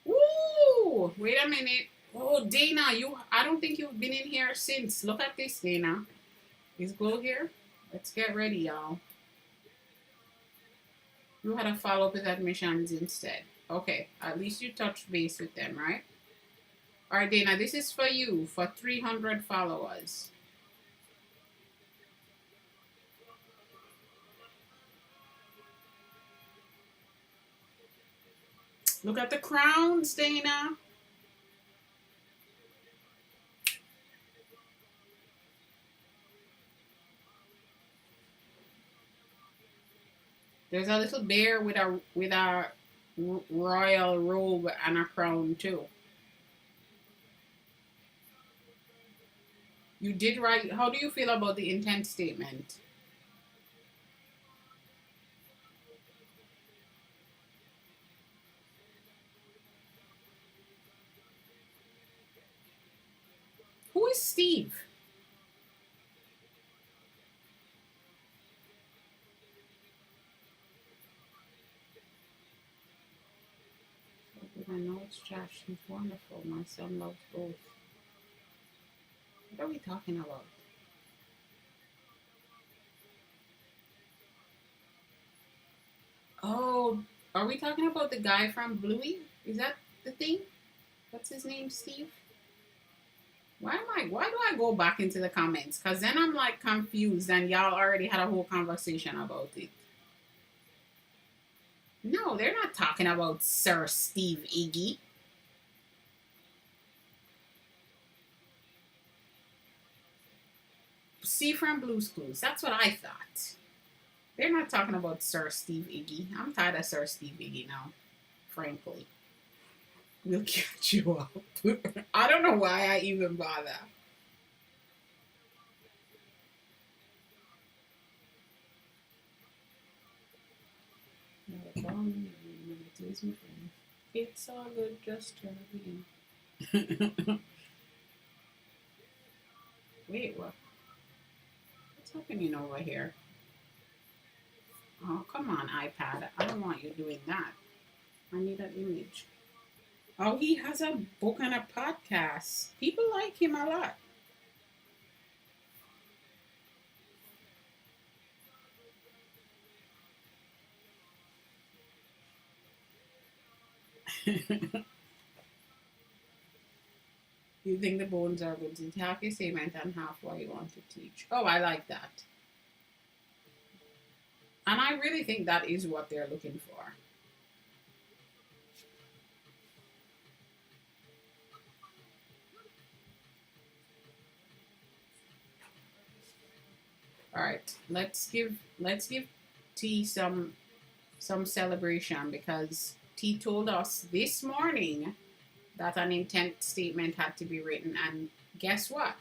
Woo! Wait a minute. Oh, Dana, I don't think you've been in here since. Look at this, Dana. Is Glow here? Let's get ready, y'all. You had a follow-up with admissions instead. Okay, at least you touched base with them, right? All right, Dana, this is for you, for 300 followers. Look at the crowns, Dana. There's a little bear with a royal robe and a crown too. You did write. How do you feel about the intent statement? Who is Steve? I know it's Josh. He's wonderful. My son loves both. What are we talking about? Oh, are we talking about the guy from Bluey? Is that the thing? What's his name, Steve? Why do I go back into the comments? Because then I'm like confused and y'all already had a whole conversation about it. No, they're not talking about Sir Steve Iggy. See from Blue's Clues. That's what I thought. They're not talking about Sir Steve Iggy. I'm tired of Sir Steve Iggy now, frankly. We'll catch you up. I don't know why I even bother. It's all good, just turn in. Wait, what? What's happening over here? Oh, come on, iPad. I don't want you doing that. I need an image. Oh, he has a book and a podcast. People like him a lot. You think the bones are good? It's half your statement and half what you want to teach. Oh, I like that. And I really think that is what they're looking for. All right, let's give T some celebration because T told us this morning that an intent statement had to be written, and guess what?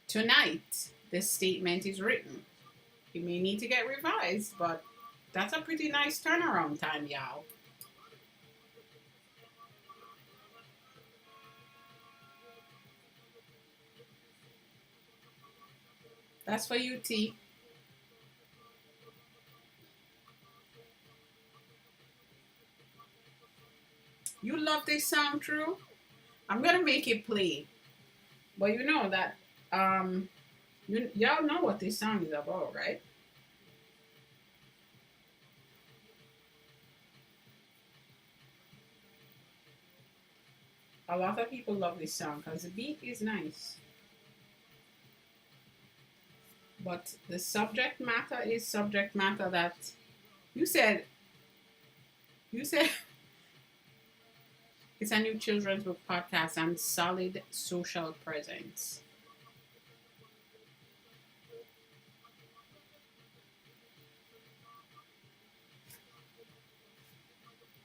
Tonight the statement is written. It may need to get revised, but that's a pretty nice turnaround time, y'all. That's for you, T. You love this song, True? I'm gonna make it play, but you know that y'all know what this song is about, right? A lot of people love this song because the beat is nice, but the subject matter is subject matter that you said. You said it's a new children's book podcast and solid social presence.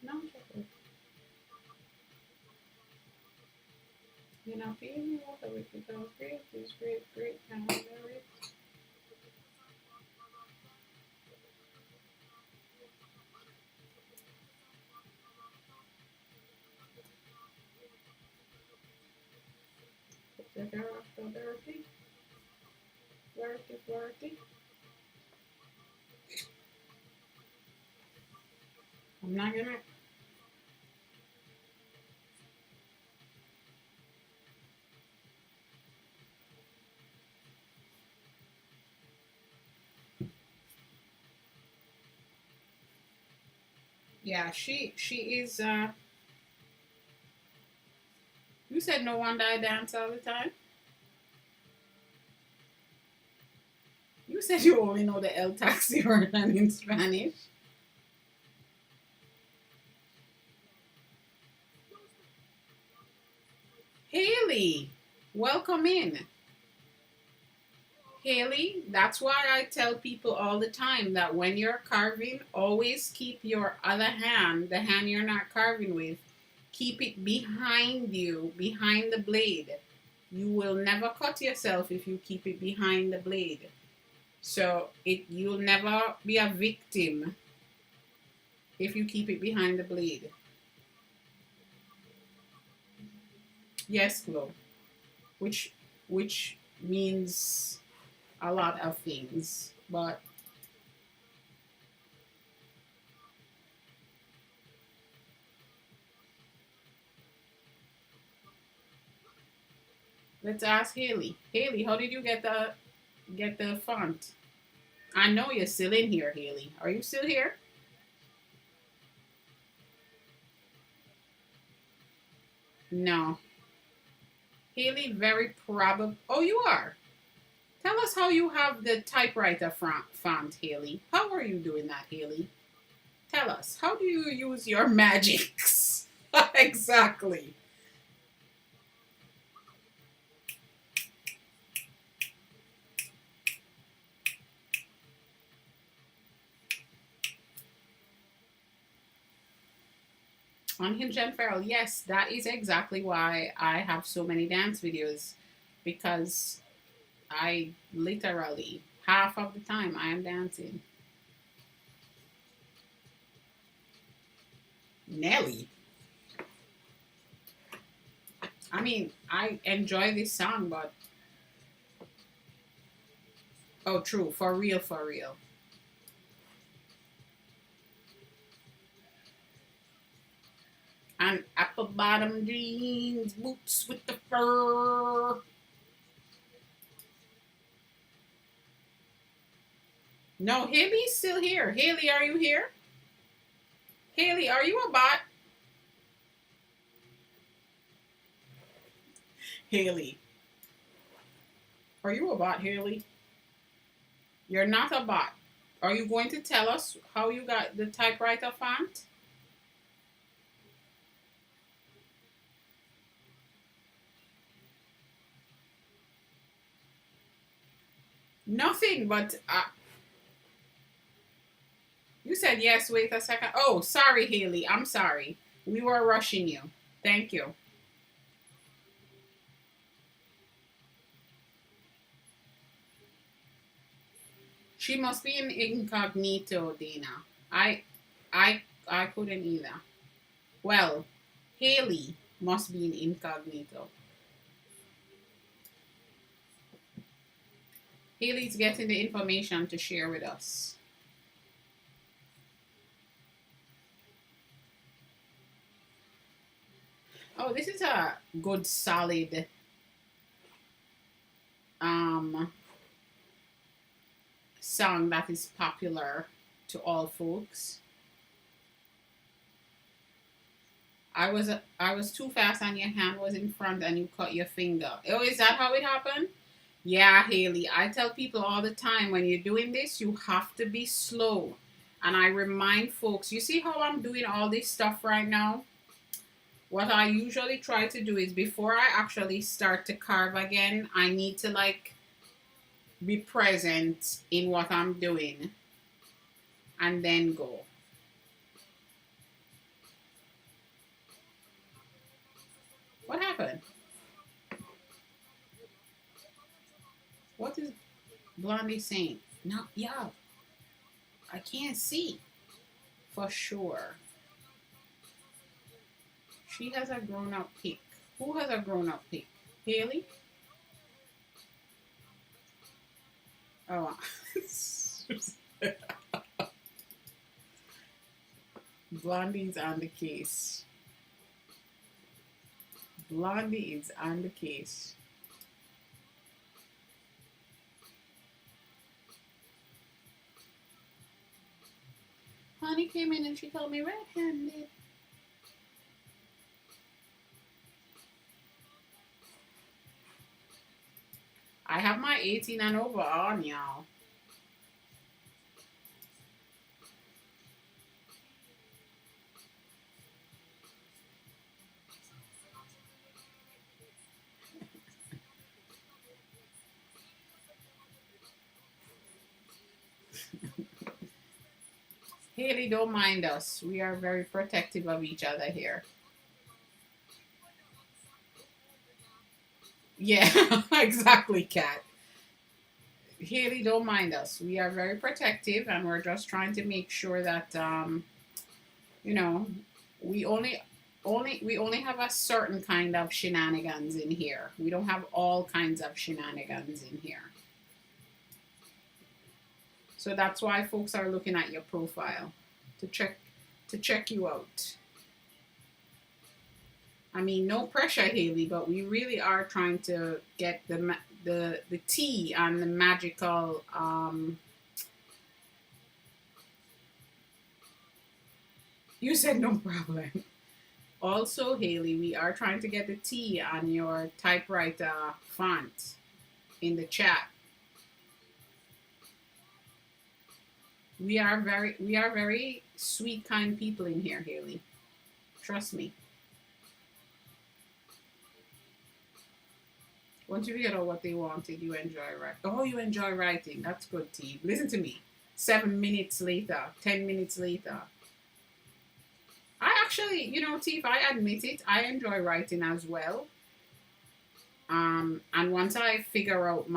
No, you know, feeling water with because great is great, great, and great. The girl after dirty, flirty, flirty. I'm not gonna. Yeah, she is. You said no wonder I dance all the time. You said you only know the El Taxi version in Spanish. Haley, welcome in. Haley, that's why I tell people all the time that when you're carving, always keep your other hand, the hand you're not carving with, keep it behind you, behind the blade. You will never cut yourself if you keep it behind the blade. So you'll never be a victim if you keep it behind the blade. Yes, Flo. Which which means a lot of things. But let's ask Haley. Haley, how did you get the font? I know you're still in here, Haley. Are you still here? No. Haley, very probable. Oh, you are. Tell us how you have the typewriter font, Haley. How are you doing that, Haley? Tell us. How do you use your magics? Exactly. Unhinged and Feral. Yes, that is exactly why I have so many dance videos because I literally half of the time I am dancing. Nelly. I mean, I enjoy this song, but oh, true, for real, for real. and apple bottom jeans, boots with the fur. No, Haley's still here. Haley, are you here? Haley, are you a bot? Haley, are you a bot, Haley? You're not a bot. Are you going to tell us how you got the typewriter font? Nothing, but you said yes. Wait a second. Oh, sorry, Haley. I'm sorry. We were rushing you. Thank you. She must be in incognito, Dina. I couldn't either. Well, Haley must be in incognito. Haley's getting the information to share with us. Oh, this is a good solid song that is popular to all folks. I was too fast and your hand was in front and you cut your finger. Oh, is that how it happened? Yeah, Haley. I tell people all the time when you're doing this, you have to be slow. And I remind folks, you see how I'm doing all this stuff right now? What I usually try to do is before I actually start to carve again, I need to like be present in what I'm doing and then go. What happened? What is Blondie saying? No, yeah, I can't see for sure. She has a grown-up pic. Who has a grown-up pic? Haley? Oh. Blondie's on the case. Blondie is on the case. Honey came in and she told me red-handed. I have my 18 and over on, y'all. Haley, don't mind us. We are very protective of each other here. Yeah, exactly, Kat. Haley, don't mind us. We are very protective, and we're just trying to make sure that you know, we only have a certain kind of shenanigans in here. We don't have all kinds of shenanigans in here. So that's why folks are looking at your profile to check you out. I mean, no pressure, Haley, but we really are trying to get the tea on the magical you said no problem. Also, Haley, we are trying to get the tea on your typewriter font in the chat. We are very sweet, kind people in here, Haley. Trust me. Once you figure out what they wanted, you enjoy writing. Oh, you enjoy writing. That's good, T. Listen to me. 7 minutes later, 10 minutes later. I actually, you know, T, if I admit it, I enjoy writing as well. And once I figure out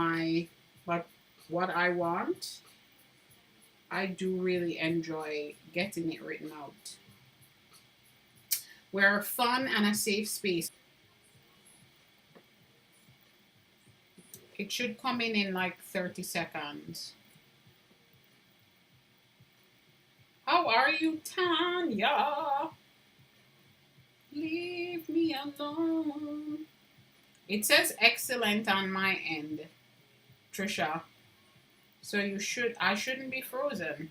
what I want, I do really enjoy getting it written out. We're fun and a safe space. It should come in like 30 seconds. How are you, Tanya? Leave me alone. It says excellent on my end, Trisha. So I shouldn't be frozen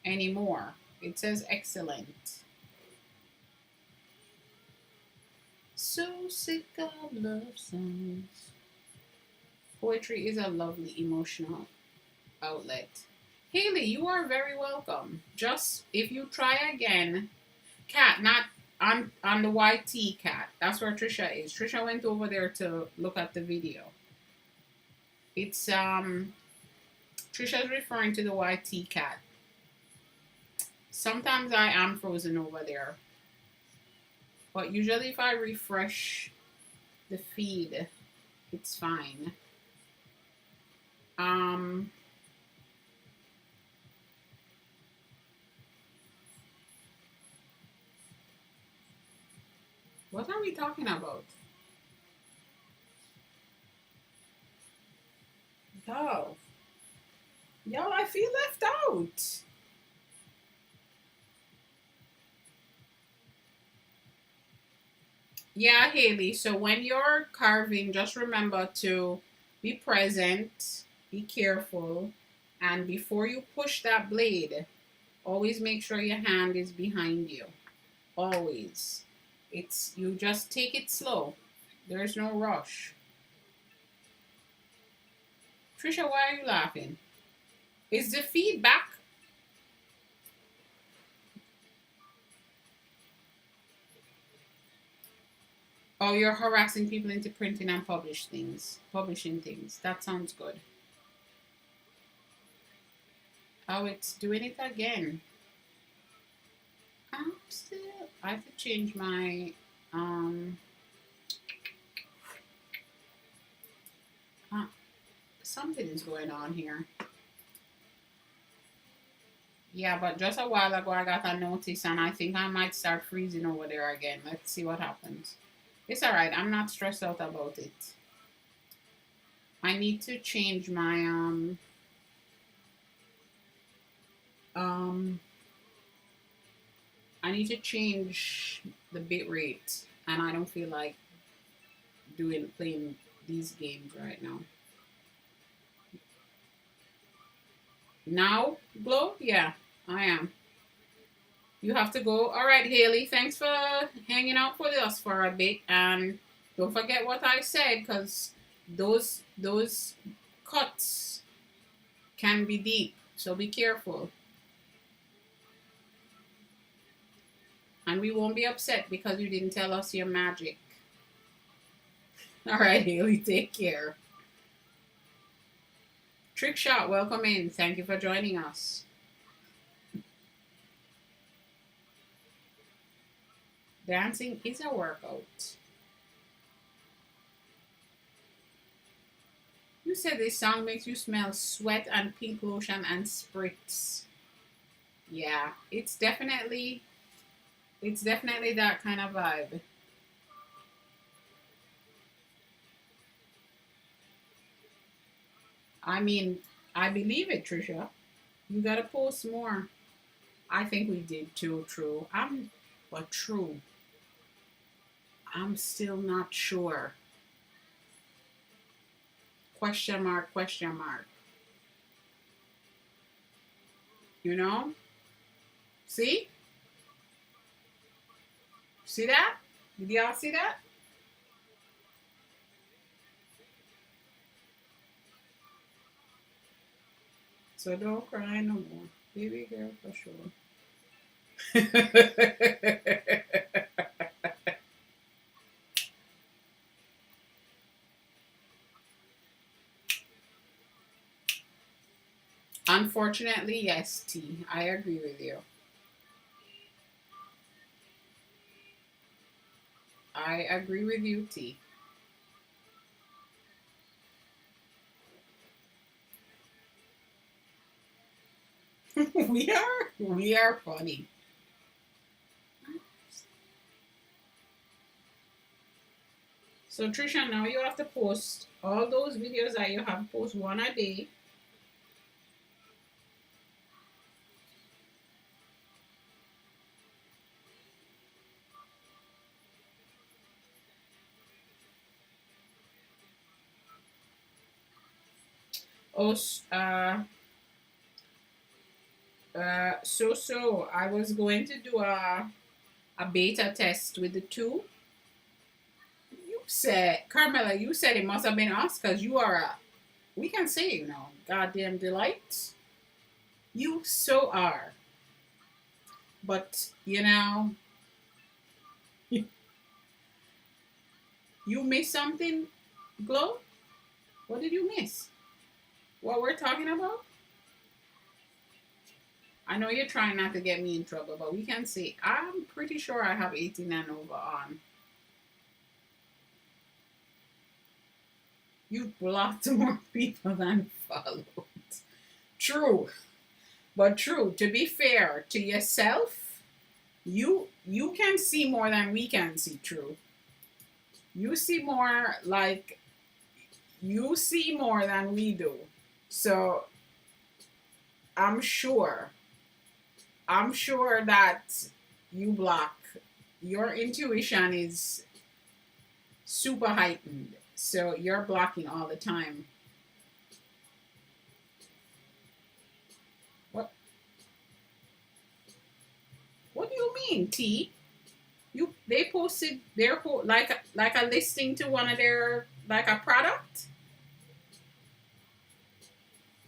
anymore. It says excellent. So sick of love songs. Poetry is a lovely emotional outlet. Haley, you are very welcome. Just if you try again, cat, not on the YT cat. That's where Trisha is. Trisha went over there to look at the video. It's Trisha's referring to the YT cat. Sometimes I am frozen over there. But usually if I refresh the feed, it's fine. What are we talking about? Oh. Y'all, I feel left out. Yeah, Haley. So when you're carving, just remember to be present, be careful, and before you push that blade, always make sure your hand is behind you. Always. You just take it slow. There's no rush. Trisha, why are you laughing? Is the feedback? Oh, you're harassing people into printing and publishing things. That sounds good. Oh, it's doing it again. I have to change my something is going on here. Yeah, but just a while ago I got a notice and I think I might start freezing over there again. Let's see what happens. It's alright, I'm not stressed out about it. I need to change my I need to change the bit rate and I don't feel like playing these games right now. Now, Glow? Yeah, I am. You have to go. All right, Haley, thanks for hanging out with us for a bit. And don't forget what I said, because those cuts can be deep. So be careful. And we won't be upset because you didn't tell us your magic. All right, Haley, take care. Trick Shot, welcome in. Thank you for joining us. Dancing is a workout. You said this song makes you smell sweat and pink lotion and spritz. Yeah, it's definitely that kind of vibe. I mean, I believe it, Trisha. You gotta post more. I think we did too, true. True. I'm still not sure. Question mark, question mark. You know? See? See that? Did y'all see that? So don't cry no more. Baby girl for sure. Unfortunately, yes, T. I agree with you. I agree with you, T. we are funny. So Trisha, now you have to post all those videos that you have. Post one a day. Oh, so I was going to do a beta test with the two. You said, Carmela, you said it must have been us because you are a, we can say, goddamn delight. You so are. But, you, you missed something, Glow? What did you miss? What we're talking about? I know you're trying not to get me in trouble, but we can say, I'm pretty sure I have 18 and over on. You blocked more people than followed. True. But true, to be fair to yourself, you can see more than we can see, true. You see more like you see more than we do. So I'm sure. I'm sure that you block. Your intuition is super heightened. So you're blocking all the time. What what do you mean, T? They posted their like a listing to one of their like a product.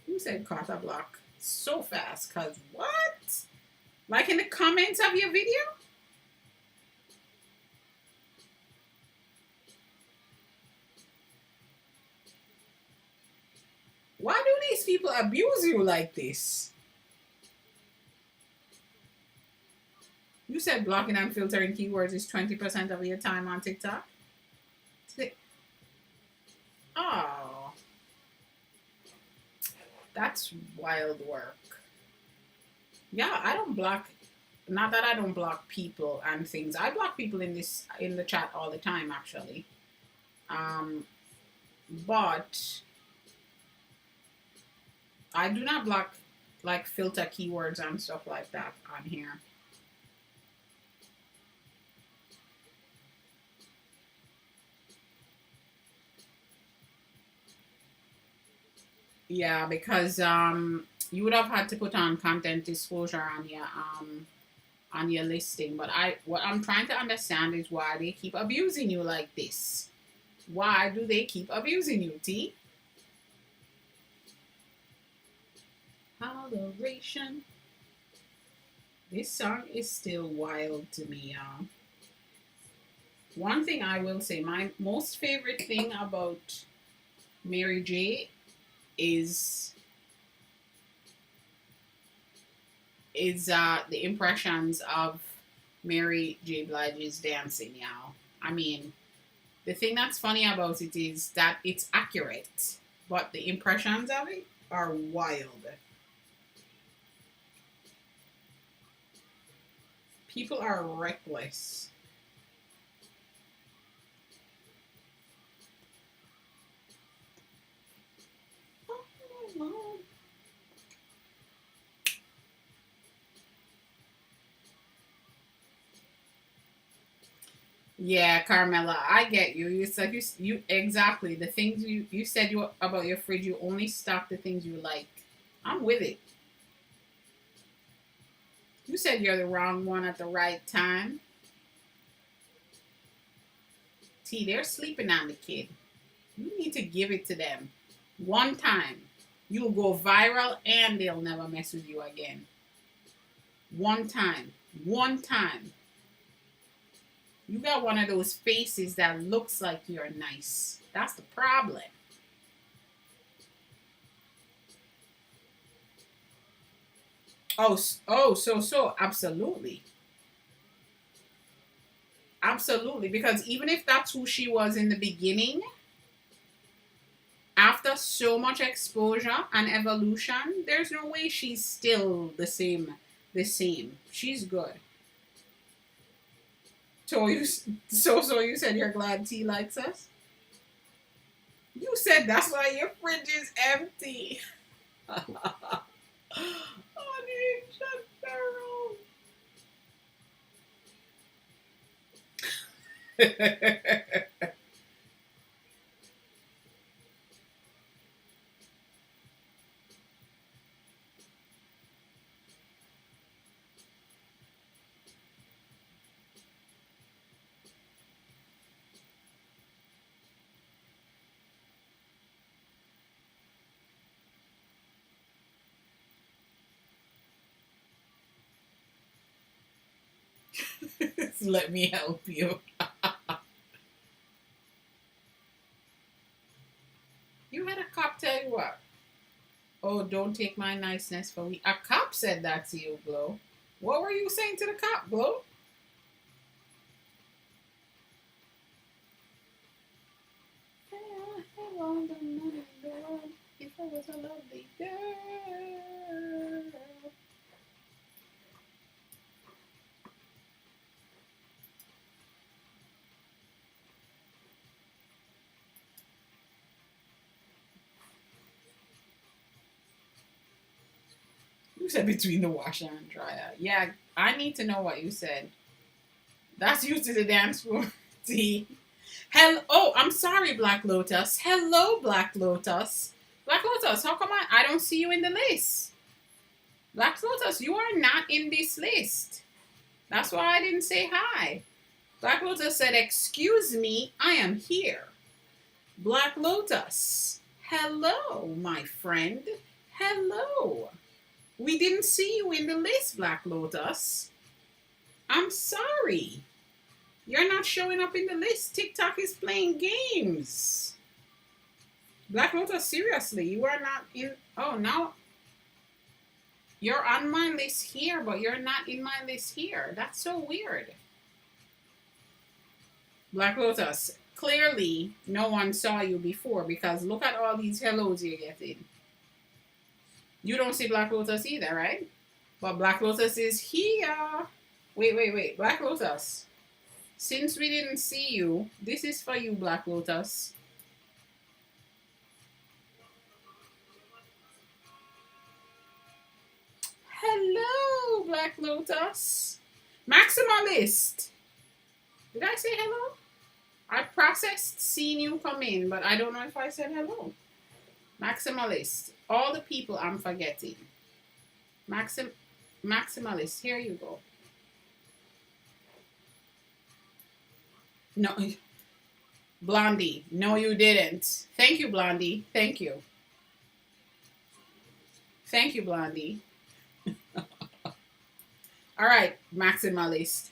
You said Carta block so fast, cause what? Like in the comments of your video? Why do these people abuse you like this? You said blocking and filtering keywords is 20% of your time on TikTok. Oh, that's wild work. Yeah, I don't block. Not that I don't block people and things. I block people in the chat all the time, actually. Um, but I do not block like filter keywords and stuff like that on here. Yeah, because you would have had to put on content disclosure on your listing. But what I'm trying to understand is why they keep abusing you like this. Why do they keep abusing you, T? Holleration. This song is still wild to me, y'all. One thing I will say, my most favorite thing about Mary J is the impressions of Mary J. Blige's dancing, y'all. I mean, the thing that's funny about it is that it's accurate, but the impressions of it are wild. People are reckless. Yeah, Carmela, I get you. You said you exactly the things you said you about your fridge. You only stock the things you like. I'm with it. You said you're the wrong one at the right time. T, they're sleeping on the kid. You need to give it to them. One time. You'll go viral and they'll never mess with you again. One time. One time. You got one of those faces that looks like you're nice. That's the problem. So absolutely. Absolutely. Because even if that's who she was in the beginning, after so much exposure and evolution, there's no way she's still the same. The same. She's good. So you said you're glad T likes us? You said that's why your fridge is empty. Oh, Let me help you. You had a cop tell you what? Oh, don't take my niceness for we. A cop said that to you, Glow. What were you saying to the cop, Glow? I want the money in the world if I was a lovely girl. You said between the washer and dryer. Yeah, I need to know what you said. That's you to the dance floor. See? Hello. Oh, I'm sorry, Black Lotus. Hello, Black Lotus. Black Lotus, how come I don't see you in the list? Black Lotus, you are not in this list. That's why I didn't say hi. Black Lotus said, excuse me, I am here. Black Lotus, hello, my friend. Hello. We didn't see you in the list, Black Lotus. I'm sorry. You're not showing up in the list. TikTok is playing games. Black Lotus, seriously, you are not in. Oh, no. You're on my list here, but you're not in my list here. That's so weird. Black Lotus, clearly no one saw you before because look at all these hellos you're getting. You don't see Black Lotus either, right? But Black Lotus is here. Wait. Black Lotus. Since we didn't see you, this is for you, Black Lotus. Hello, Black Lotus. Maximalist. Did I say hello? I processed seeing you come in, but I don't know if I said hello. Maximalist. All the people I'm forgetting. Maximalist. Here you go. No. Blondie. No, you didn't. Thank you, Blondie. Thank you. Thank you, Blondie. All right, Maximalist.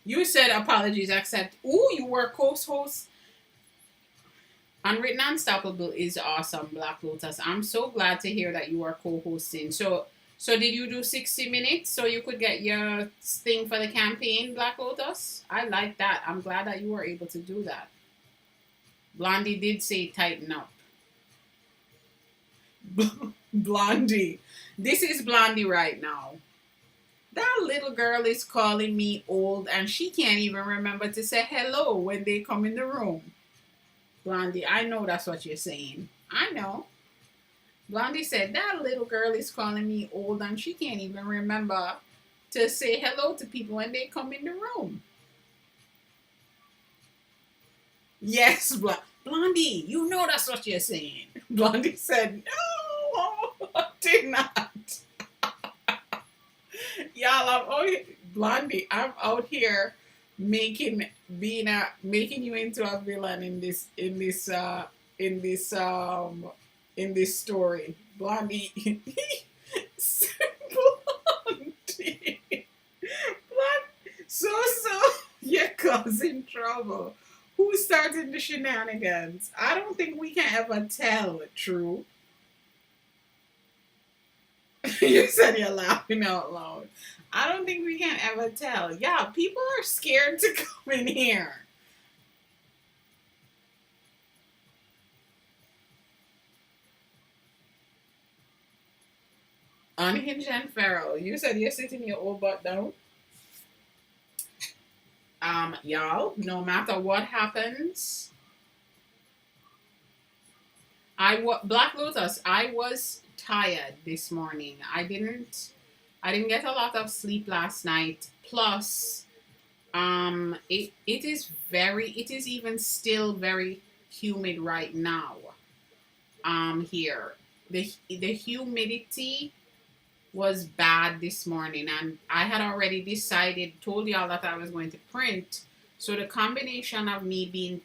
You said apologies, accept. Ooh, you were co-host. Unwritten Unstoppable is awesome, Black Lotus. I'm so glad to hear that you are co-hosting. So did you do 60 minutes so you could get your thing for the campaign, Black Lotus? I like that. I'm glad that you were able to do that. Blondie did say tighten up. Blondie. This is Blondie right now. That little girl is calling me old and she can't even remember to say hello when they come in the room. Blondie, I know that's what you're saying. I know. Blondie said, that little girl is calling me old and she can't even remember to say hello to people when they come in the room. Yes, Blondie, you know that's what you're saying. Blondie said, no, I did not. Y'all, Blondie, I'm out here making you into a villain in this story. Blondie. Blondie. So you're causing trouble. Who started the shenanigans? I don't think we can ever tell, true. You said you're laughing out loud. I don't think we can ever tell. Yeah, people are scared to come in here. Unhinged and feral. You said you're sitting your old butt down. Y'all, no matter what happens, Black Lotus, I was tired this morning. I didn't get a lot of sleep last night. Plus, it is even still very humid right now. Here, the humidity was bad this morning, and I had already told y'all that I was going to print. So the combination of me being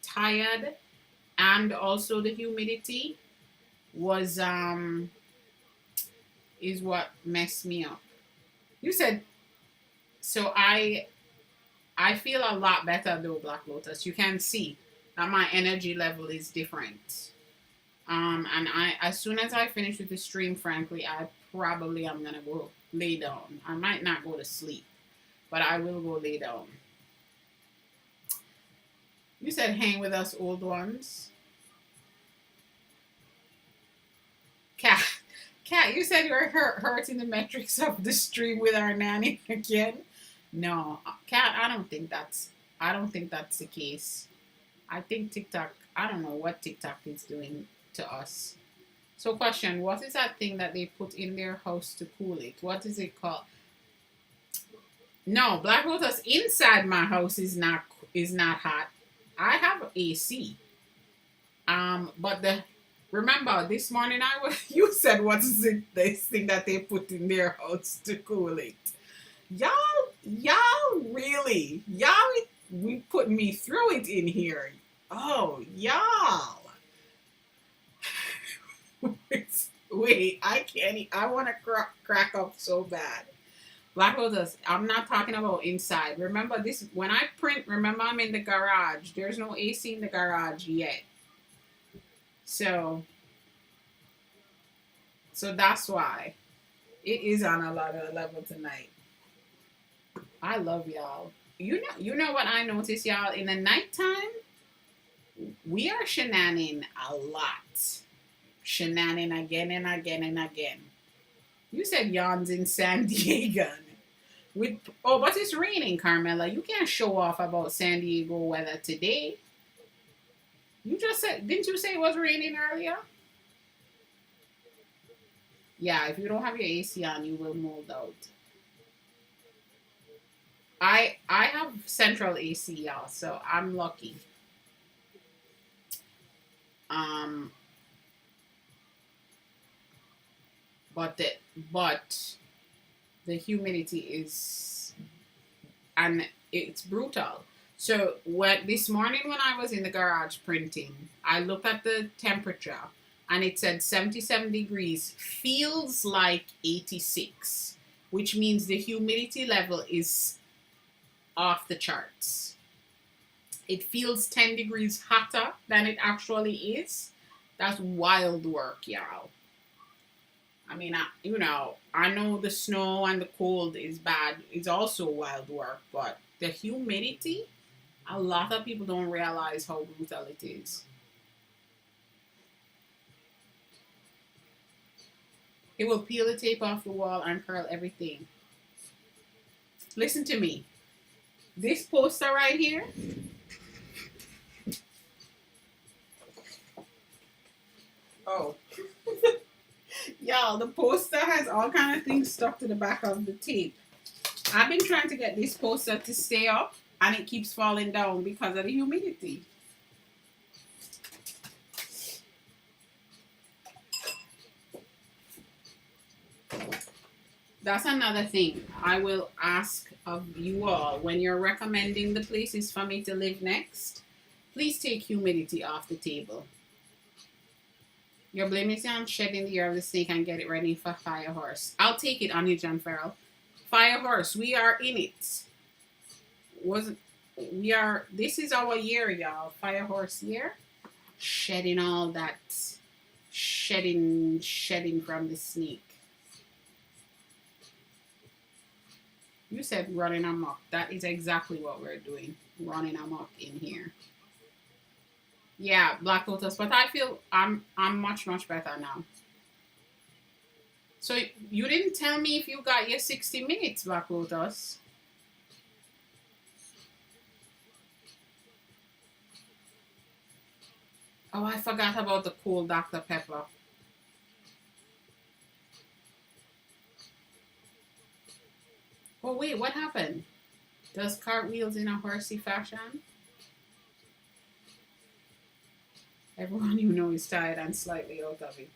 tired and also the humidity was is what messed me up. You said, so I feel a lot better though, Black Lotus. You can see that my energy level is different. And as soon as I finish with the stream, frankly, I probably am gonna go lay down. I might not go to sleep, but I will go lay down. You said hang with us old ones. Cat, you said you were hurting the metrics of the stream with our nanny again. No, Cat, I don't think that's the case. I think TikTok, I don't know what TikTok is doing to us. So question, what is that thing that they put in their house to cool it? What is it called? No, Black Lotus, inside my house is not hot. I have AC. But remember this morning you said what is it this thing that they put in their house to cool it? Y'all really we put me through it in here. Oh, y'all. Wait, I can't. I want to crack up so bad. Black Lotus, I'm not talking about inside. Remember this, when I print, remember I'm in the garage. There's no AC in the garage yet. So that's why it is on a lot of level tonight. I love y'all. You know what I noticed, y'all? In the nighttime, we are shenaning a lot. Shenaning again and again and again. You said yawns in San Diego. But it's raining, Carmela. You can't show off about San Diego weather today. You just said, didn't you say it was raining earlier? Yeah, if you don't have your AC on, you will mold out. I have central AC, y'all, so I'm lucky. But the humidity is, and it's brutal. So this morning when I was in the garage printing, I looked at the temperature and it said 77 degrees, feels like 86, which means the humidity level is off the charts. It feels 10 degrees hotter than it actually is. That's wild work, y'all. I mean, I know the snow and the cold is bad. It's also wild work, but the humidity, a lot of people don't realize how brutal it is. It will peel the tape off the wall and curl everything. Listen to me. This poster right here, oh, y'all, the poster has all kind of things stuck to the back of the tape. I've been trying to get this poster to stay up and it keeps falling down because of the humidity. That's another thing I will ask of you all when you're recommending the places for me to live next. Please take humidity off the table. You're blaming it on shedding the air of the snake and get it ready for Fire Horse. I'll take it on you, John Farrell. Fire Horse, we are in it. This is our year, y'all. Fire Horse year. Shedding all that. Shedding from the snake. You said running amok. That is exactly what we're doing. Running amok in here. Yeah, Black Lotus. But I feel I'm much, much better now. So you didn't tell me if you got your 60 minutes, Black Lotus. Oh, I forgot about the cool Dr. Pepper. Oh, wait, what happened? Does cartwheels in a horsey fashion? Everyone you know is tired and slightly out of it.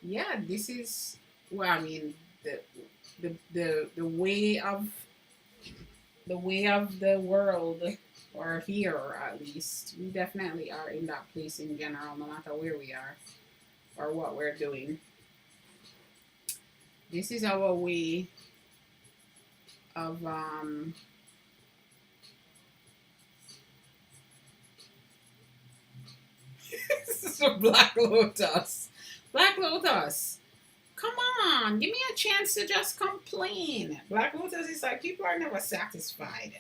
Yeah, this is, well, I mean, the way of the world, or here at least, we definitely are in that place in general, no matter where we are or what we're doing. This is our way of this is a Black Lotus. Black Lotus. Come on, give me a chance to just complain. Black Lotus is like people are never satisfied.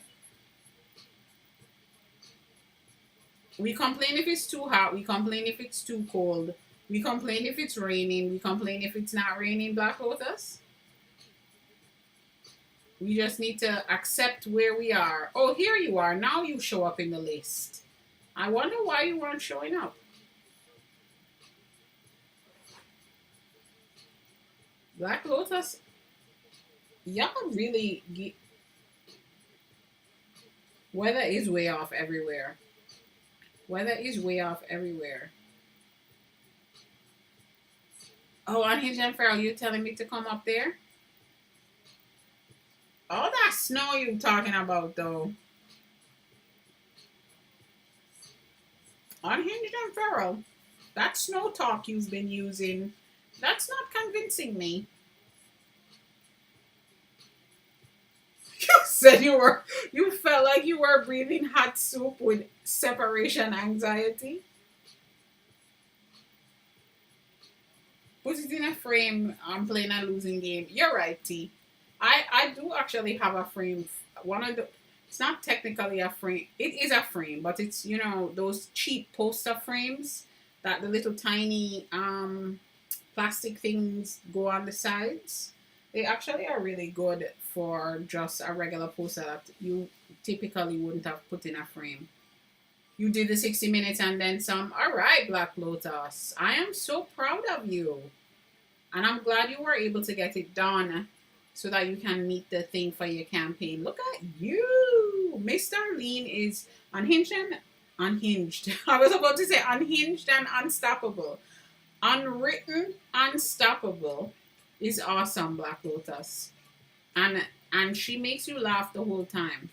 We complain if it's too hot. We complain if it's too cold. We complain if it's raining. We complain if it's not raining, Black Lotus. We just need to accept where we are. Oh, here you are. Now you show up in the list. I wonder why you weren't showing up. Black Lotus, y'all really get... Weather is way off everywhere. Weather is way off everywhere. Oh, Unhinged and Feral, you telling me to come up there? All that snow you talking about, though. Unhinged and Feral, that snow talk you've been using, that's not convincing me. You said you felt like you were breathing hot soup with separation anxiety. Put it in a frame. I'm playing a losing game. You're right, T. I do actually have a frame. One of the... It's not technically a frame. It is a frame, but it's, you know, those cheap poster frames that the little tiny plastic things go on the sides. They actually are really good for just a regular poster that you typically wouldn't have put in a frame. You did the 60 minutes and then some. All right, Black Lotus. I am so proud of you. And I'm glad you were able to get it done so that you can meet the thing for your campaign. Look at you. Mr. Lean is unhinged and unhinged. I was about to say unhinged and unstoppable. Unwritten, unstoppable is awesome, Black Lotus. And she makes you laugh the whole time.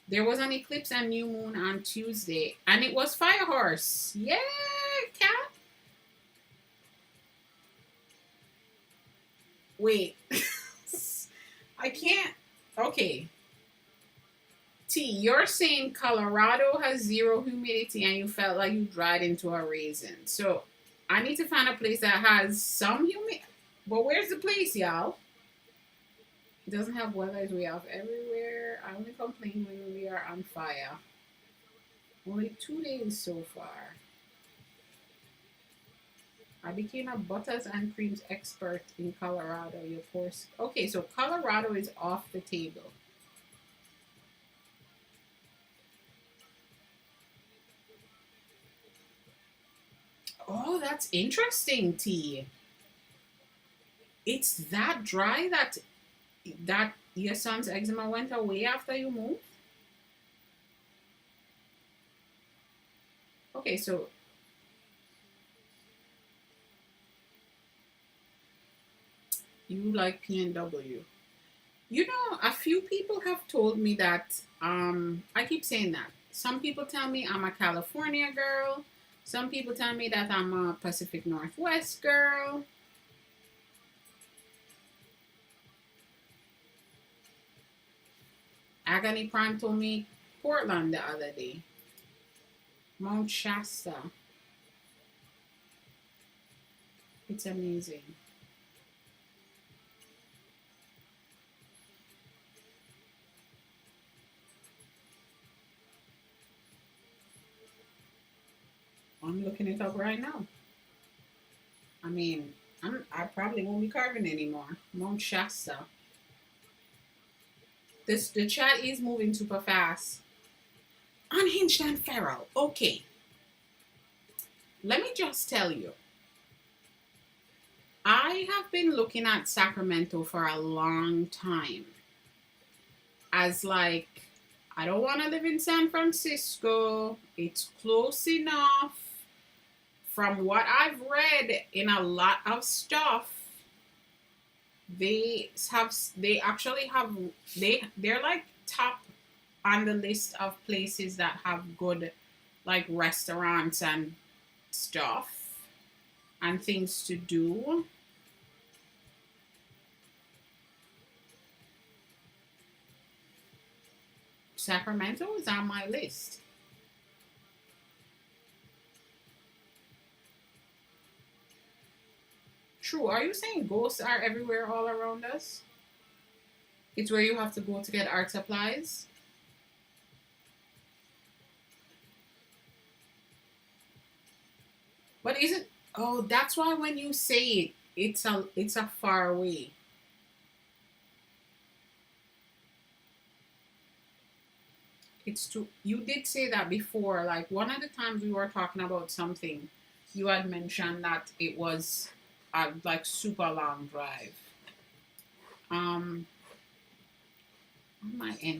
There was an eclipse and new moon on Tuesday, and it was Fire Horse. Yeah, cat. Wait. I can't. Okay. T, you're saying Colorado has zero humidity and you felt like you dried into a raisin. So I need to find a place that has some humidity. But where's the place, y'all? It doesn't have weather. It's way off everywhere. I only complain when we are on fire. Only 2 days so far. I became a butters and creams expert in Colorado. Your course. Okay, so Colorado is off the table. Oh, that's interesting, T. It's that dry that your son's eczema went away after you moved? Okay, so you like PNW. You know, a few people have told me that, I keep saying that. Some people tell me I'm a California girl. Some people tell me that I'm a Pacific Northwest girl. Agony Prime told me Portland the other day. Mount Shasta. It's amazing. I'm looking it up right now. I mean, I probably won't be carving anymore. Mount Shasta. The chat is moving super fast. Unhinged and Feral. Okay. Let me just tell you. I have been looking at Sacramento for a long time. As like, I don't want to live in San Francisco. It's close enough. From what I've read in a lot of stuff, they're like top on the list of places that have good like restaurants and stuff and things to do. Sacramento is on my list. True. Are you saying ghosts are everywhere all around us? It's where you have to go to get art supplies? But is it? Oh, that's why when you say it, it's a far away. It's too. You did say that before. Like one of the times we were talking about something, you had mentioned that it was a like super long drive. On my end.